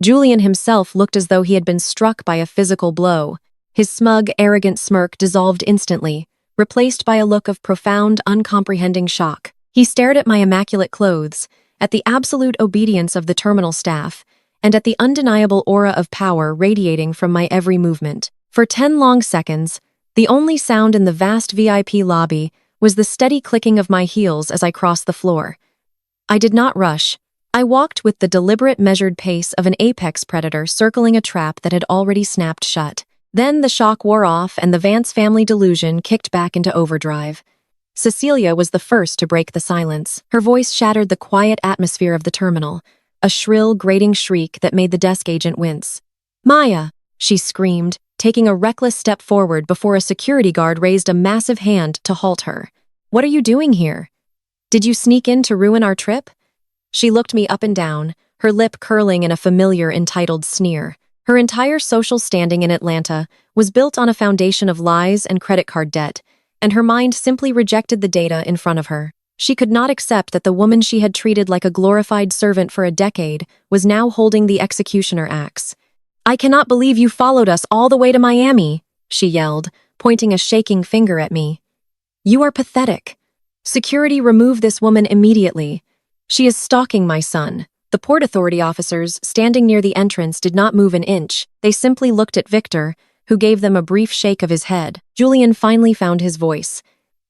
Speaker 1: Julian himself looked as though he had been struck by a physical blow. His smug, arrogant smirk dissolved instantly, replaced by a look of profound, uncomprehending shock. He stared at my immaculate clothes, at the absolute obedience of the terminal staff, and at the undeniable aura of power radiating from my every movement. For 10 long seconds, the only sound in the vast VIP lobby was the steady clicking of my heels as I crossed the floor. I did not rush. I walked with the deliberate, measured pace of an apex predator circling a trap that had already snapped shut. Then the shock wore off and the Vance family delusion kicked back into overdrive. Cecilia was the first to break the silence. Her voice shattered the quiet atmosphere of the terminal, a shrill, grating shriek that made the desk agent wince. "Maya!" she screamed, taking a reckless step forward before a security guard raised a massive hand to halt her. "What are you doing here? Did you sneak in to ruin our trip?" She looked me up and down, her lip curling in a familiar, entitled sneer. Her entire social standing in Atlanta was built on a foundation of lies and credit card debt, and her mind simply rejected the data in front of her. She could not accept that the woman she had treated like a glorified servant for a decade was now holding the executioner axe. "I cannot believe you followed us all the way to Miami," she yelled, pointing a shaking finger at me. "You are pathetic. Security, remove this woman immediately. She is stalking my son." The Port Authority officers standing near the entrance did not move an inch. They simply looked at Victor, who gave them a brief shake of his head. Julian finally found his voice.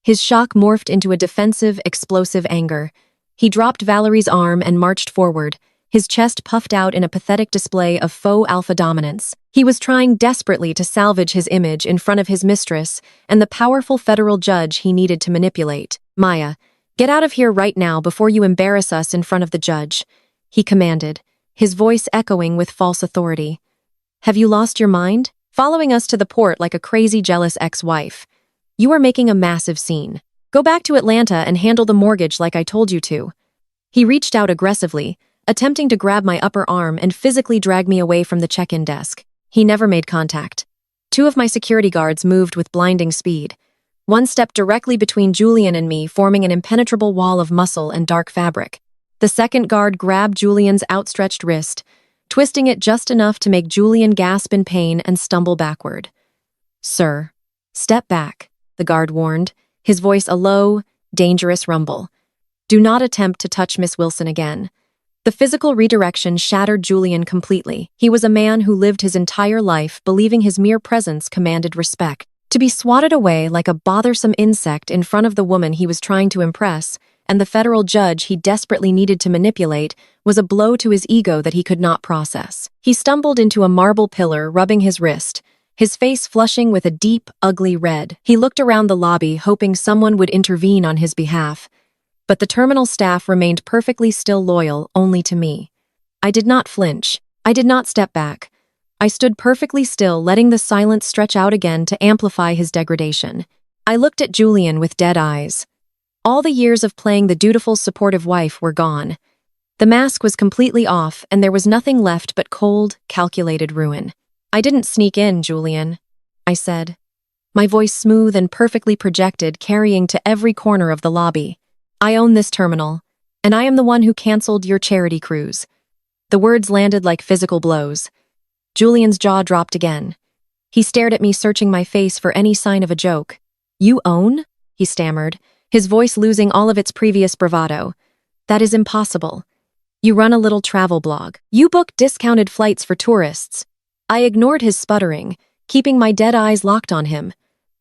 Speaker 1: His shock morphed into a defensive, explosive anger. He dropped Valerie's arm and marched forward, his chest puffed out in a pathetic display of faux alpha dominance. He was trying desperately to salvage his image in front of his mistress and the powerful federal judge he needed to manipulate. "Maya, get out of here right now before you embarrass us in front of the judge," he commanded, his voice echoing with false authority. "Have you lost your mind? Following us to the port like a crazy, jealous ex-wife. You are making a massive scene. Go back to Atlanta and handle the mortgage like I told you to." He reached out aggressively, attempting to grab my upper arm and physically drag me away from the check-in desk. He never made contact. Two of my security guards moved with blinding speed. One stepped directly between Julian and me, forming an impenetrable wall of muscle and dark fabric. The second guard grabbed Julian's outstretched wrist, twisting it just enough to make Julian gasp in pain and stumble backward. "Sir, step back," the guard warned, his voice a low, dangerous rumble. "Do not attempt to touch Miss Wilson again." The physical redirection shattered Julian completely. He was a man who lived his entire life believing his mere presence commanded respect. To be swatted away like a bothersome insect in front of the woman he was trying to impress, and the federal judge he desperately needed to manipulate, was a blow to his ego that he could not process. He stumbled into a marble pillar, rubbing his wrist, his face flushing with a deep, ugly red. He looked around the lobby, hoping someone would intervene on his behalf. But the terminal staff remained perfectly still, loyal only to me. I did not flinch. I did not step back. I stood perfectly still, letting the silence stretch out again to amplify his degradation. I looked at Julian with dead eyes. All the years of playing the dutiful, supportive wife were gone. The mask was completely off, and there was nothing left but cold, calculated ruin. "I didn't sneak in, Julian," I said, my voice smooth and perfectly projected, carrying to every corner of the lobby. "I own this terminal, and I am the one who canceled your charity cruise." The words landed like physical blows. Julian's jaw dropped again. He stared at me, searching my face for any sign of a joke. "You own?" he stammered, his voice losing all of its previous bravado. "That is impossible. You run a little travel blog. You book discounted flights for tourists." I ignored his sputtering, keeping my dead eyes locked on him.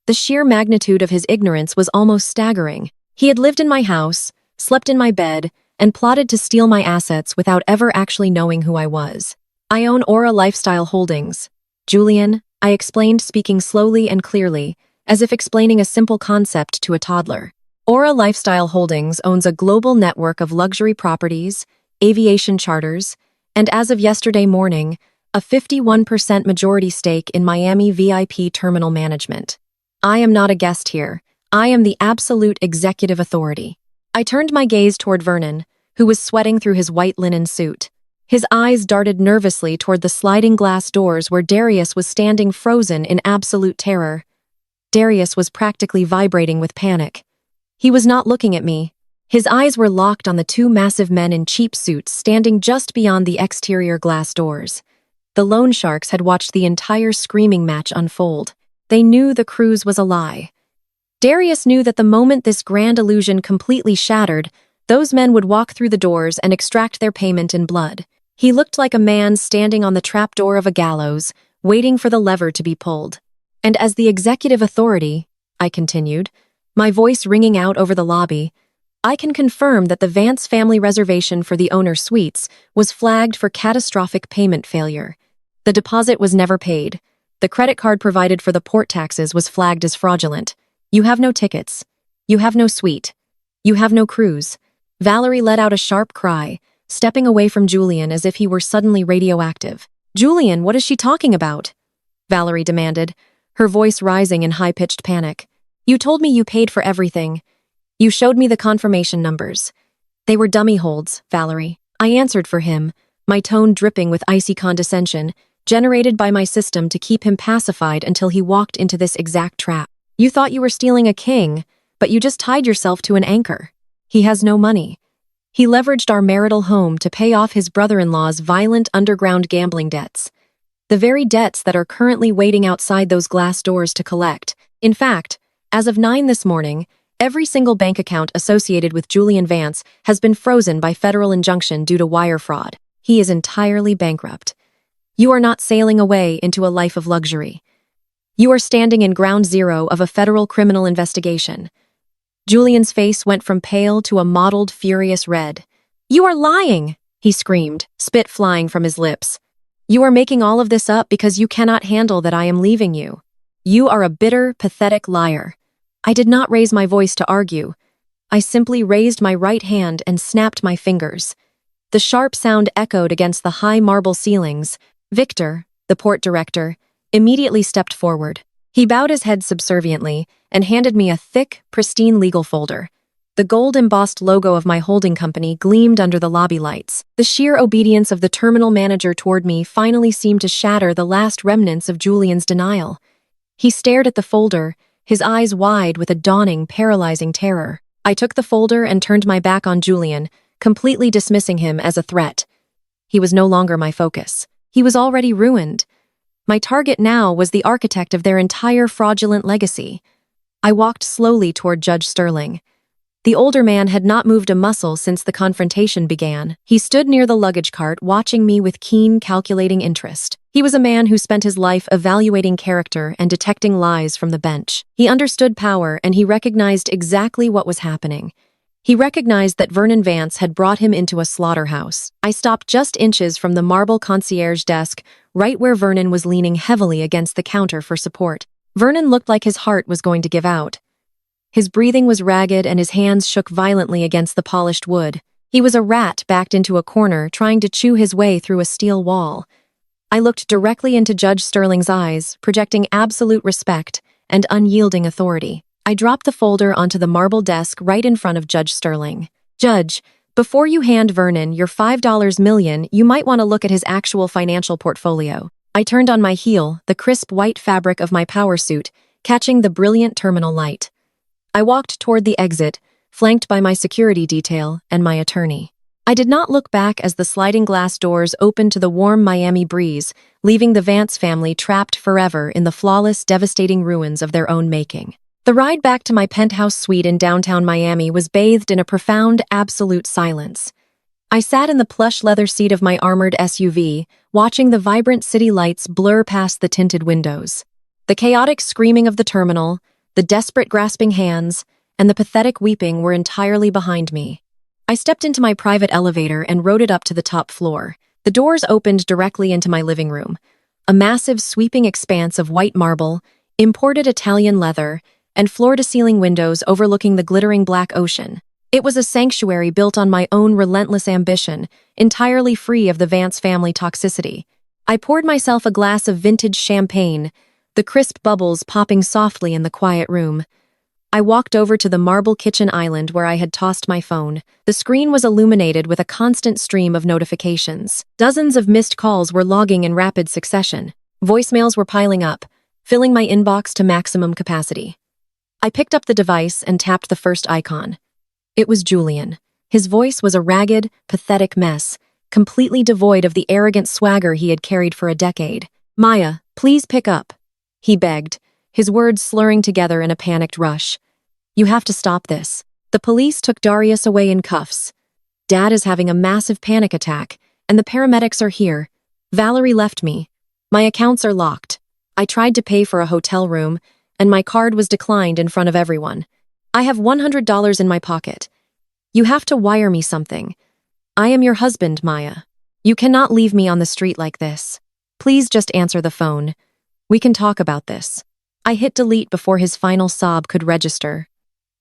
Speaker 1: The sheer magnitude of his ignorance was almost staggering. He had lived in my house, slept in my bed, and plotted to steal my assets without ever actually knowing who I was. "I own Aura Lifestyle Holdings. Julian," I explained, speaking slowly and clearly, as if explaining a simple concept to a toddler. Aura Lifestyle Holdings owns a global network of luxury properties, aviation charters, and as of yesterday morning, a 51% majority stake in Miami VIP terminal management. I am not a guest here. I am the absolute executive authority. I turned my gaze toward Vernon, who was sweating through his white linen suit. His eyes darted nervously toward the sliding glass doors where Darius was standing frozen in absolute terror. Darius was practically vibrating with panic. He was not looking at me. His eyes were locked on the two massive men in cheap suits standing just beyond the exterior glass doors. The loan sharks had watched the entire screaming match unfold. They knew the cruise was a lie. Darius knew that the moment this grand illusion completely shattered, those men would walk through the doors and extract their payment in blood. He looked like a man standing on the trapdoor of a gallows, waiting for the lever to be pulled. "And as the executive authority," I continued, my voice ringing out over the lobby, "I can confirm that the Vance family reservation for the owner suites was flagged for catastrophic payment failure. The deposit was never paid. The credit card provided for the port taxes was flagged as fraudulent. You have no tickets. You have no suite. You have no cruise." Valerie let out a sharp cry, stepping away from Julian as if he were suddenly radioactive. "Julian, what is she talking about?" Valerie demanded, her voice rising in high-pitched panic. "You told me you paid for everything. You showed me the confirmation numbers. They were dummy holds, Valerie." I answered for him, my tone dripping with icy condescension, generated by my system to keep him pacified until he walked into this exact trap. "You thought you were stealing a king, but you just tied yourself to an anchor. He has no money. He leveraged our marital home to pay off his brother-in-law's violent underground gambling debts. The very debts that are currently waiting outside those glass doors to collect. In fact, as of 9 this morning, every single bank account associated with Julian Vance has been frozen by federal injunction due to wire fraud. He is entirely bankrupt. You are not sailing away into a life of luxury. You are standing in ground zero of a federal criminal investigation." Julian's face went from pale to a mottled, furious red. "You are lying!" he screamed, spit flying from his lips. "You are making all of this up because you cannot handle that I am leaving you. You are a bitter, pathetic liar." I did not raise my voice to argue. I simply raised my right hand and snapped my fingers. The sharp sound echoed against the high marble ceilings. Victor, the port director, immediately stepped forward. He bowed his head subserviently and handed me a thick, pristine legal folder. The gold-embossed logo of my holding company gleamed under the lobby lights. The sheer obedience of the terminal manager toward me finally seemed to shatter the last remnants of Julian's denial. He stared at the folder, his eyes wide with a dawning, paralyzing terror. I took the folder and turned my back on Julian, completely dismissing him as a threat. He was no longer my focus. He was already ruined. My target now was the architect of their entire fraudulent legacy. I walked slowly toward Judge Sterling. The older man had not moved a muscle since the confrontation began. He stood near the luggage cart, watching me with keen, calculating interest. He was a man who spent his life evaluating character and detecting lies from the bench. He understood power, and he recognized exactly what was happening. He recognized that Vernon Vance had brought him into a slaughterhouse. I stopped just inches from the marble concierge desk, right where Vernon was leaning heavily against the counter for support. Vernon looked like his heart was going to give out. His breathing was ragged and his hands shook violently against the polished wood. He was a rat backed into a corner, trying to chew his way through a steel wall. I looked directly into Judge Sterling's eyes, projecting absolute respect and unyielding authority. I dropped the folder onto the marble desk right in front of Judge Sterling. "Judge, before you hand Vernon your $5 million, you might want to look at his actual financial portfolio." I turned on my heel, the crisp white fabric of my power suit, catching the brilliant terminal light. I walked toward the exit, flanked by my security detail and my attorney. I did not look back as the sliding glass doors opened to the warm Miami breeze, leaving the Vance family trapped forever in the flawless, devastating ruins of their own making. The ride back to my penthouse suite in downtown Miami was bathed in a profound, absolute silence. I sat in the plush leather seat of my armored SUV, watching the vibrant city lights blur past the tinted windows. The chaotic screaming of the terminal, the desperate grasping hands, and the pathetic weeping were entirely behind me. I stepped into my private elevator and rode it up to the top floor. The doors opened directly into my living room, a massive sweeping expanse of white marble, imported Italian leather, and floor-to-ceiling windows overlooking the glittering black ocean. It was a sanctuary built on my own relentless ambition, entirely free of the Vance family toxicity. I poured myself a glass of vintage champagne, the crisp bubbles popping softly in the quiet room. I walked over to the marble kitchen island where I had tossed my phone. The screen was illuminated with a constant stream of notifications. Dozens of missed calls were logging in rapid succession. Voicemails were piling up, filling my inbox to maximum capacity. I picked up the device and tapped the first icon. It was Julian. His voice was a ragged, pathetic mess, completely devoid of the arrogant swagger he had carried for a decade. "Maya, please pick up," he begged, his words slurring together in a panicked rush. "You have to stop this. The police took Darius away in cuffs. Dad is having a massive panic attack, and the paramedics are here. Valerie left me. My accounts are locked. I tried to pay for a hotel room, and my card was declined in front of everyone. I have $100 in my pocket. You have to wire me something. I am your husband, Maya. You cannot leave me on the street like this. Please just answer the phone. We can talk about this." I hit delete before his final sob could register.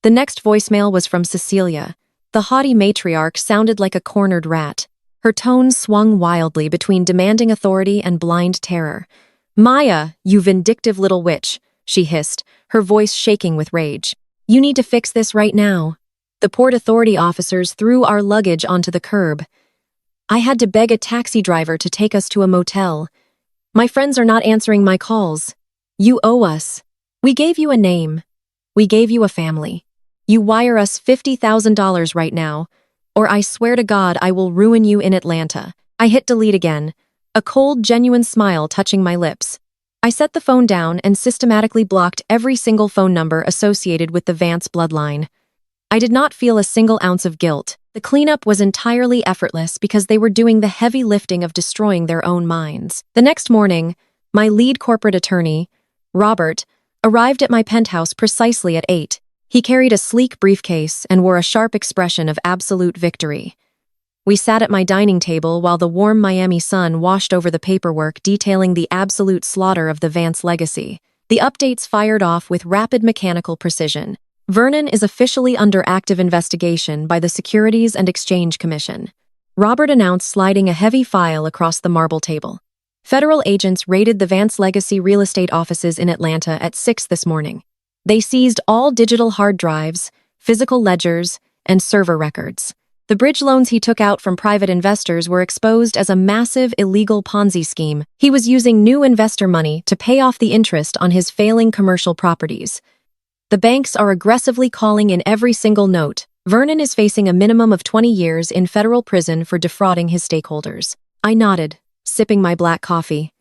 Speaker 1: The next voicemail was from Cecilia. The haughty matriarch sounded like a cornered rat. Her tone swung wildly between demanding authority and blind terror. "Maya, you vindictive little witch," she hissed, her voice shaking with rage. "You need to fix this right now." The Port Authority officers threw our luggage onto the curb. I had to beg a taxi driver to take us to a motel. "My friends are not answering my calls. You owe us. We gave you a name. We gave you a family. You wire us $50,000 right now, or I swear to God I will ruin you in Atlanta." I hit delete again, a cold, genuine smile touching my lips. I set the phone down and systematically blocked every single phone number associated with the Vance bloodline. I did not feel a single ounce of guilt. The cleanup was entirely effortless because they were doing the heavy lifting of destroying their own minds. The next morning, my lead corporate attorney, Robert, arrived at my penthouse precisely at 8. He carried a sleek briefcase and wore a sharp expression of absolute victory. We sat at my dining table while the warm Miami sun washed over the paperwork detailing the absolute slaughter of the Vance legacy. The updates fired off with rapid mechanical precision. Vernon is officially under active investigation by the Securities and Exchange Commission. Robert announced, sliding a heavy file across the marble table. Federal agents raided the Vance Legacy real estate offices in Atlanta at 6 this morning. They seized all digital hard drives, physical ledgers, and server records. The bridge loans he took out from private investors were exposed as a massive illegal Ponzi scheme. He was using new investor money to pay off the interest on his failing commercial properties. The banks are aggressively calling in every single note. Vernon is facing a minimum of 20 years in federal prison for defrauding his stakeholders. I nodded, sipping my black coffee.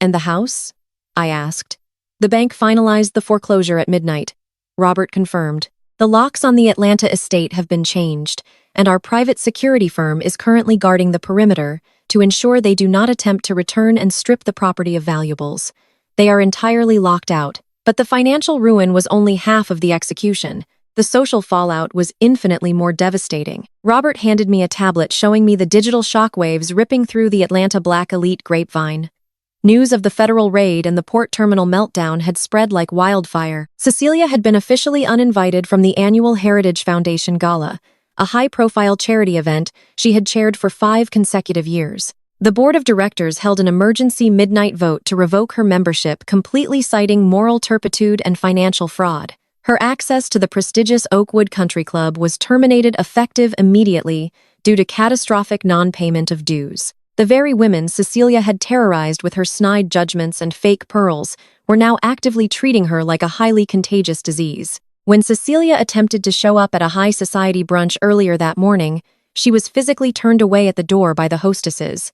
Speaker 1: And the house? I asked. The bank finalized the foreclosure at midnight. Robert confirmed. The locks on the Atlanta estate have been changed, and our private security firm is currently guarding the perimeter to ensure they do not attempt to return and strip the property of valuables. They are entirely locked out, but the financial ruin was only half of the execution. The social fallout was infinitely more devastating. Robert handed me a tablet showing me the digital shockwaves ripping through the Atlanta Black elite grapevine. News of the federal raid and the port terminal meltdown had spread like wildfire. Cecilia had been officially uninvited from the annual Heritage Foundation Gala, a high-profile charity event she had chaired for 5 consecutive years. The board of directors held an emergency midnight vote to revoke her membership, completely citing moral turpitude and financial fraud. Her access to the prestigious Oakwood Country Club was terminated effective immediately due to catastrophic non-payment of dues. The very women Cecilia had terrorized with her snide judgments and fake pearls were now actively treating her like a highly contagious disease. When Cecilia attempted to show up at a high society brunch earlier that morning, she was physically turned away at the door by the hostesses.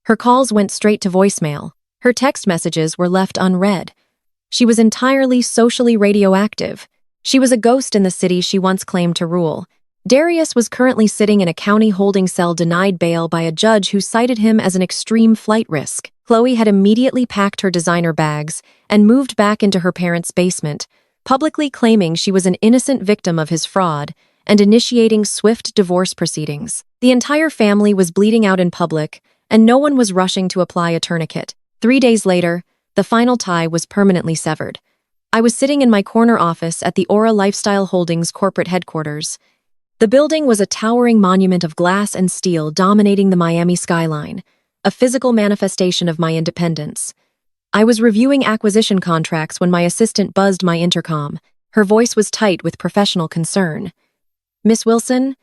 Speaker 1: Her calls went straight to voicemail. Her text messages were left unread. She was entirely socially radioactive. She was a ghost in the city she once claimed to rule. Darius was currently sitting in a county holding cell denied bail by a judge who cited him as an extreme flight risk. Chloe had immediately packed her designer bags and moved back into her parents' basement, publicly claiming she was an innocent victim of his fraud and initiating swift divorce proceedings. The entire family was bleeding out in public, and no one was rushing to apply a tourniquet. 3 days later, the final tie was permanently severed. I was sitting in my corner office at the Aura Lifestyle Holdings corporate headquarters. The building was a towering monument of glass and steel dominating the Miami skyline, a physical manifestation of my independence. I was reviewing acquisition contracts when my assistant buzzed my intercom. Her voice was tight with professional concern. "Miss Wilson,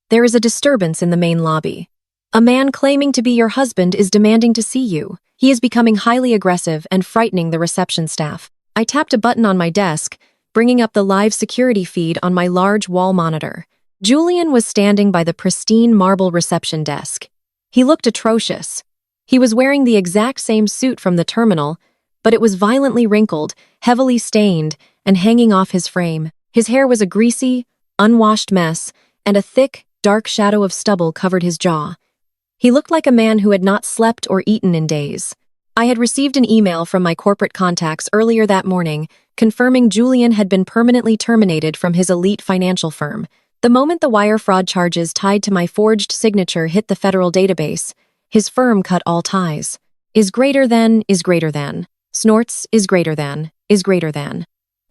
Speaker 1: there is a disturbance in the main lobby. A man claiming to be your husband is demanding to see you. He is becoming highly aggressive and frightening the reception staff." I tapped a button on my desk, bringing up the live security feed on my large wall monitor. Julian was standing by the pristine marble reception desk. He looked atrocious. He was wearing the exact same suit from the terminal, but it was violently wrinkled, heavily stained, and hanging off his frame. His hair was a greasy, unwashed mess, and a thick, dark shadow of stubble covered his jaw. He looked like a man who had not slept or eaten in days. I had received an email from my corporate contacts earlier that morning, confirming Julian had been permanently terminated from his elite financial firm. The moment the wire fraud charges tied to my forged signature hit the federal database, his firm cut all ties. Is greater than. Snorts is greater than.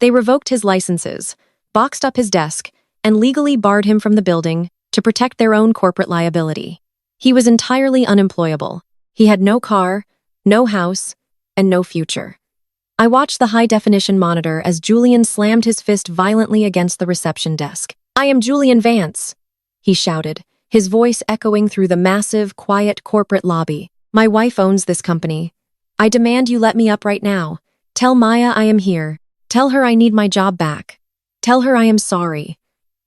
Speaker 1: They revoked his licenses, boxed up his desk, and legally barred him from the building to protect their own corporate liability. He was entirely unemployable. He had no car, no house, and no future. I watched the high-definition monitor as Julian slammed his fist violently against the reception desk. "I am Julian Vance," he shouted, his voice echoing through the massive, quiet corporate lobby. "My wife owns this company. I demand you let me up right now. Tell Maya I am here. Tell her I need my job back. Tell her I am sorry.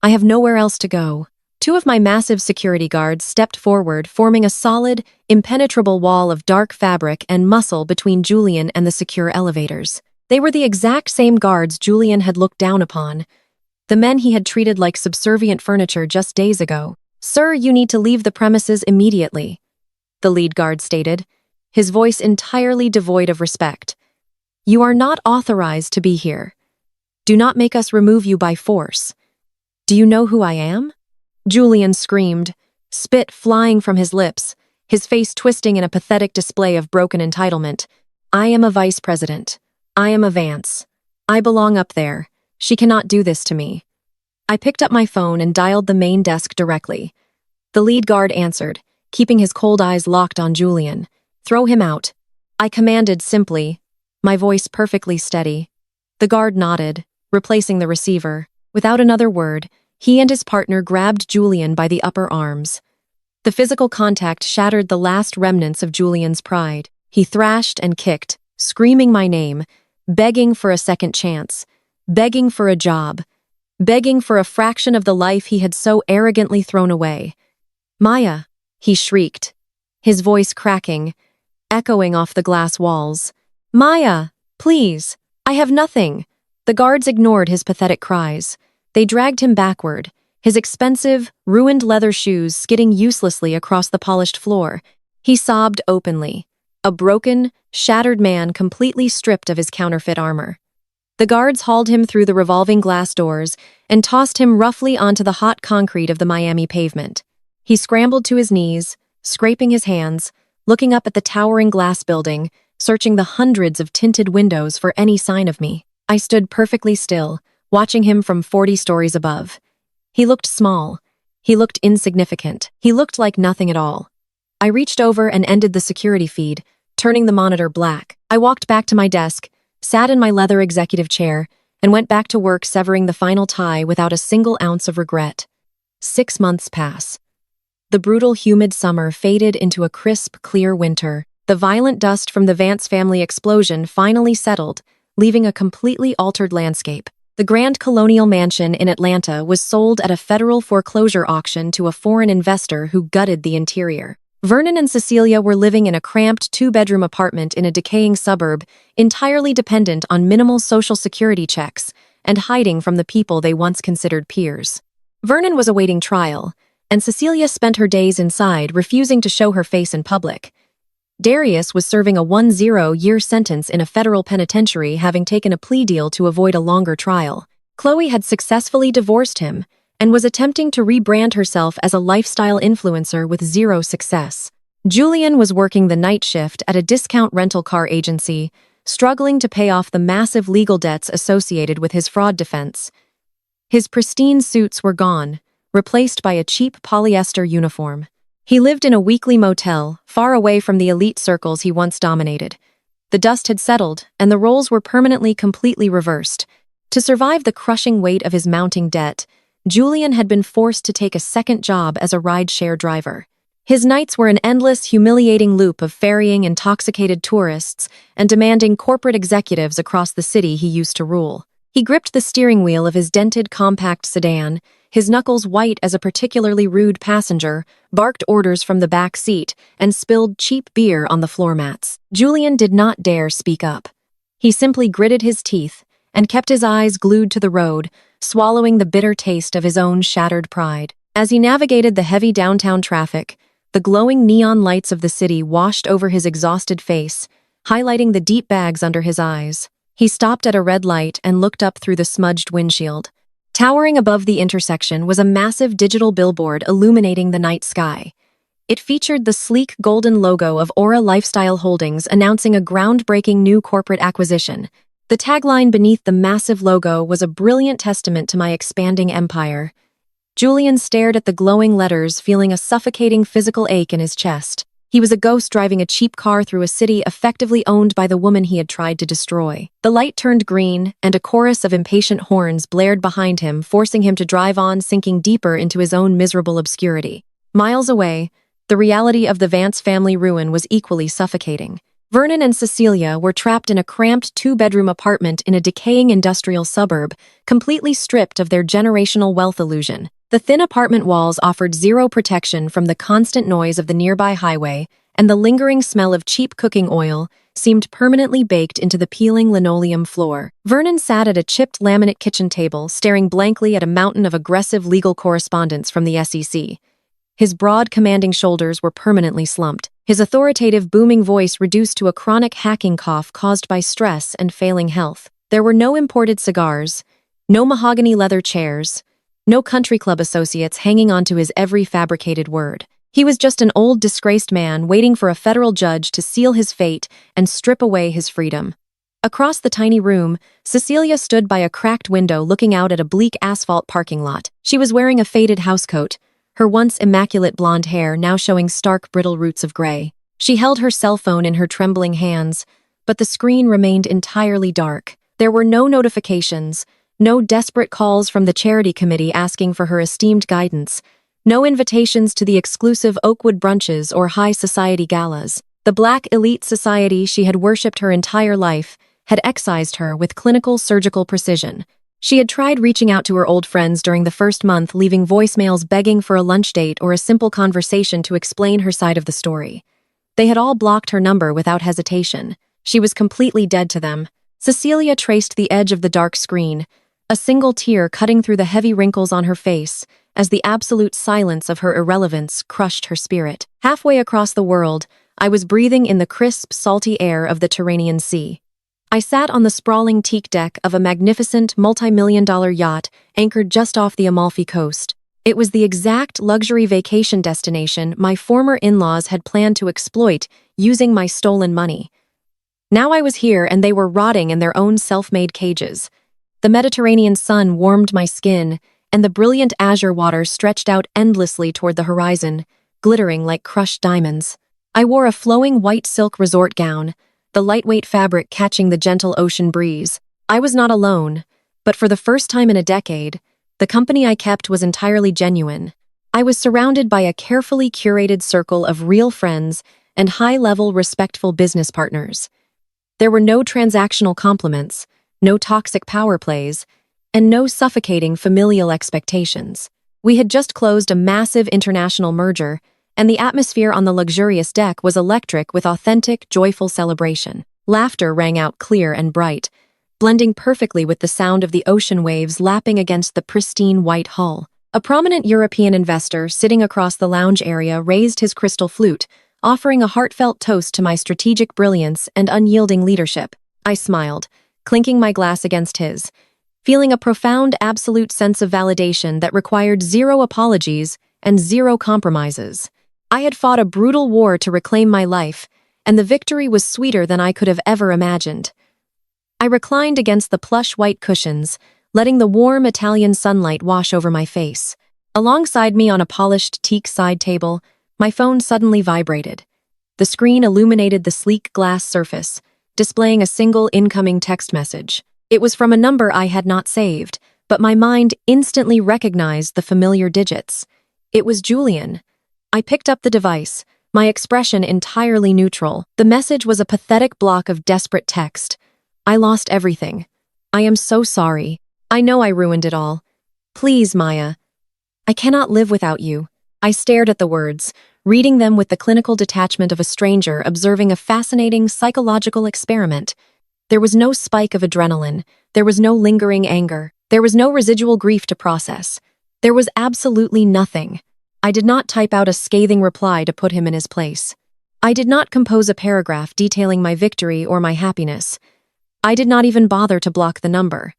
Speaker 1: I have nowhere else to go." 2 of my massive security guards stepped forward, forming a solid, impenetrable wall of dark fabric and muscle between Julian and the secure elevators. They were the exact same guards Julian had looked down upon, the men he had treated like subservient furniture just days ago. "Sir, you need to leave the premises immediately," the lead guard stated, his voice entirely devoid of respect. "You are not authorized to be here. Do not make us remove you by force." "Do you know who I am?" Julian screamed, spit flying from his lips, his face twisting in a pathetic display of broken entitlement. I am a vice president. I am a Vance. I belong up there. She cannot do this to me. I picked up my phone and dialed the main desk directly. The lead guard answered, keeping his cold eyes locked on Julian. Throw him out. I commanded simply, my voice perfectly steady. The guard nodded, replacing the receiver. Without another word, he and his partner grabbed Julian by the upper arms. The physical contact shattered the last remnants of Julian's pride. He thrashed and kicked, screaming my name, begging for a second chance, begging for a job, begging for a fraction of the life he had so arrogantly thrown away. Maya, he shrieked, his voice cracking, echoing off the glass walls. Maya, please, I have nothing. The guards ignored his pathetic cries. They dragged him backward, his expensive, ruined leather shoes skidding uselessly across the polished floor. He sobbed openly, a broken, shattered man completely stripped of his counterfeit armor. The guards hauled him through the revolving glass doors and tossed him roughly onto the hot concrete of the Miami pavement. He scrambled to his knees, scraping his hands, looking up at the towering glass building, searching the hundreds of tinted windows for any sign of me. I stood perfectly still, watching him from 40 stories above. He looked small. He looked insignificant. He looked like nothing at all. I reached over and ended the security feed, turning the monitor black. I walked back to my desk, sat in my leather executive chair, and went back to work severing the final tie without a single ounce of regret. 6 months pass. The brutal, humid summer faded into a crisp, clear winter. The violent dust from the Vance family explosion finally settled, leaving a completely altered landscape. The Grand Colonial Mansion in Atlanta was sold at a federal foreclosure auction to a foreign investor who gutted the interior. Vernon and Cecilia were living in a cramped 2-bedroom apartment in a decaying suburb, entirely dependent on minimal social security checks and hiding from the people they once considered peers. Vernon was awaiting trial, and Cecilia spent her days inside, refusing to show her face in public. Darius was serving a 10-year sentence in a federal penitentiary, having taken a plea deal to avoid a longer trial. Chloe had successfully divorced him and was attempting to rebrand herself as a lifestyle influencer with zero success. Julian was working the night shift at a discount rental car agency, struggling to pay off the massive legal debts associated with his fraud defense. His pristine suits were gone, replaced by a cheap polyester uniform. He lived in a weekly motel, far away from the elite circles he once dominated. The dust had settled, and the roles were permanently completely reversed. To survive the crushing weight of his mounting debt, Julian had been forced to take a second job as a ride-share driver. His nights were an endless, humiliating loop of ferrying intoxicated tourists and demanding corporate executives across the city he used to rule. He gripped the steering wheel of his dented compact sedan, his knuckles white as a particularly rude passenger, barked orders from the back seat, and spilled cheap beer on the floor mats. Julian did not dare speak up. He simply gritted his teeth and kept his eyes glued to the road, swallowing the bitter taste of his own shattered pride. As he navigated the heavy downtown traffic, the glowing neon lights of the city washed over his exhausted face, highlighting the deep bags under his eyes. He stopped at a red light and looked up through the smudged windshield. Towering above the intersection was a massive digital billboard illuminating the night sky. It featured the sleek golden logo of Aura Lifestyle Holdings announcing a groundbreaking new corporate acquisition. The tagline beneath the massive logo was a brilliant testament to my expanding empire. Julian stared at the glowing letters, feeling a suffocating physical ache in his chest. He was a ghost driving a cheap car through a city effectively owned by the woman he had tried to destroy. The light turned green, and a chorus of impatient horns blared behind him, forcing him to drive on, sinking deeper into his own miserable obscurity. Miles away, the reality of the Vance family ruin was equally suffocating. Vernon and Cecilia were trapped in a cramped 2-bedroom apartment in a decaying industrial suburb, completely stripped of their generational wealth illusion. The thin apartment walls offered zero protection from the constant noise of the nearby highway, and the lingering smell of cheap cooking oil seemed permanently baked into the peeling linoleum floor. Vernon sat at a chipped laminate kitchen table, staring blankly at a mountain of aggressive legal correspondence from the SEC. His broad, commanding shoulders were permanently slumped, his authoritative, booming voice reduced to a chronic hacking cough caused by stress and failing health. There were no imported cigars, no mahogany leather chairs, No country club associates hanging onto his every fabricated word. He was just an old, disgraced man waiting for a federal judge to seal his fate and strip away his freedom. Across the tiny room, Cecilia stood by a cracked window looking out at a bleak asphalt parking lot. She was wearing a faded housecoat, her once immaculate blonde hair now showing stark, brittle roots of gray. She held her cell phone in her trembling hands, but the screen remained entirely dark. There were no notifications, no desperate calls from the charity committee asking for her esteemed guidance, no invitations to the exclusive Oakwood brunches or high society galas. The black elite society she had worshipped her entire life had excised her with clinical surgical precision. She had tried reaching out to her old friends during the first month, leaving voicemails begging for a lunch date or a simple conversation to explain her side of the story. They had all blocked her number without hesitation. She was completely dead to them. Cecilia traced the edge of the dark screen, a single tear cutting through the heavy wrinkles on her face as the absolute silence of her irrelevance crushed her spirit. Halfway across the world, I was breathing in the crisp, salty air of the Tyrrhenian Sea. I sat on the sprawling teak deck of a magnificent multi-million-dollar yacht anchored just off the Amalfi Coast. It was the exact luxury vacation destination my former in-laws had planned to exploit using my stolen money. Now I was here and they were rotting in their own self-made cages. The Mediterranean sun warmed my skin, and the brilliant azure water stretched out endlessly toward the horizon, glittering like crushed diamonds. I wore a flowing white silk resort gown, the lightweight fabric catching the gentle ocean breeze. I was not alone, but for the first time in a decade, the company I kept was entirely genuine. I was surrounded by a carefully curated circle of real friends and high-level, respectful business partners. There were no transactional compliments, no toxic power plays, and no suffocating familial expectations. We had just closed a massive international merger, and the atmosphere on the luxurious deck was electric with authentic, joyful celebration. Laughter rang out clear and bright, blending perfectly with the sound of the ocean waves lapping against the pristine white hull. A prominent European investor sitting across the lounge area raised his crystal flute, offering a heartfelt toast to my strategic brilliance and unyielding leadership. I smiled, clinking my glass against his, feeling a profound, absolute sense of validation that required zero apologies and zero compromises. I had fought a brutal war to reclaim my life, and the victory was sweeter than I could have ever imagined. I reclined against the plush white cushions, letting the warm Italian sunlight wash over my face. Alongside me on a polished teak side table, my phone suddenly vibrated. The screen illuminated the sleek glass surface, displaying a single incoming text message. It was from a number I had not saved, but my mind instantly recognized the familiar digits. It was Julian. I picked up the device, my expression entirely neutral. The message was a pathetic block of desperate text. I lost everything. I am so sorry. I know I ruined it all. Please, Maya. I cannot live without you. I stared at the words, reading them with the clinical detachment of a stranger observing a fascinating psychological experiment. There was no spike of adrenaline. There was no lingering anger. There was no residual grief to process. There was absolutely nothing. I did not type out a scathing reply to put him in his place. I did not compose a paragraph detailing my victory or my happiness. I did not even bother to block the number.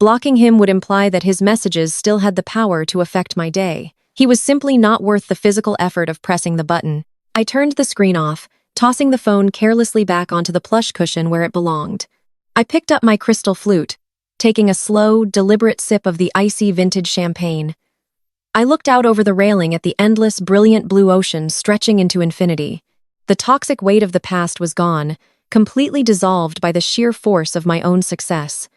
Speaker 1: Blocking him would imply that his messages still had the power to affect my day. He was simply not worth the physical effort of pressing the button. I turned the screen off, tossing the phone carelessly back onto the plush cushion where it belonged. I picked up my crystal flute, taking a slow, deliberate sip of the icy vintage champagne. I looked out over the railing at the endless, brilliant blue ocean stretching into infinity. The toxic weight of the past was gone, completely dissolved by the sheer force of my own success.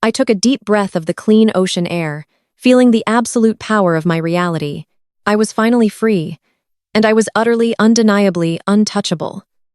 Speaker 1: I took a deep breath of the clean ocean air, feeling the absolute power of my reality. I was finally free, and I was utterly, undeniably untouchable.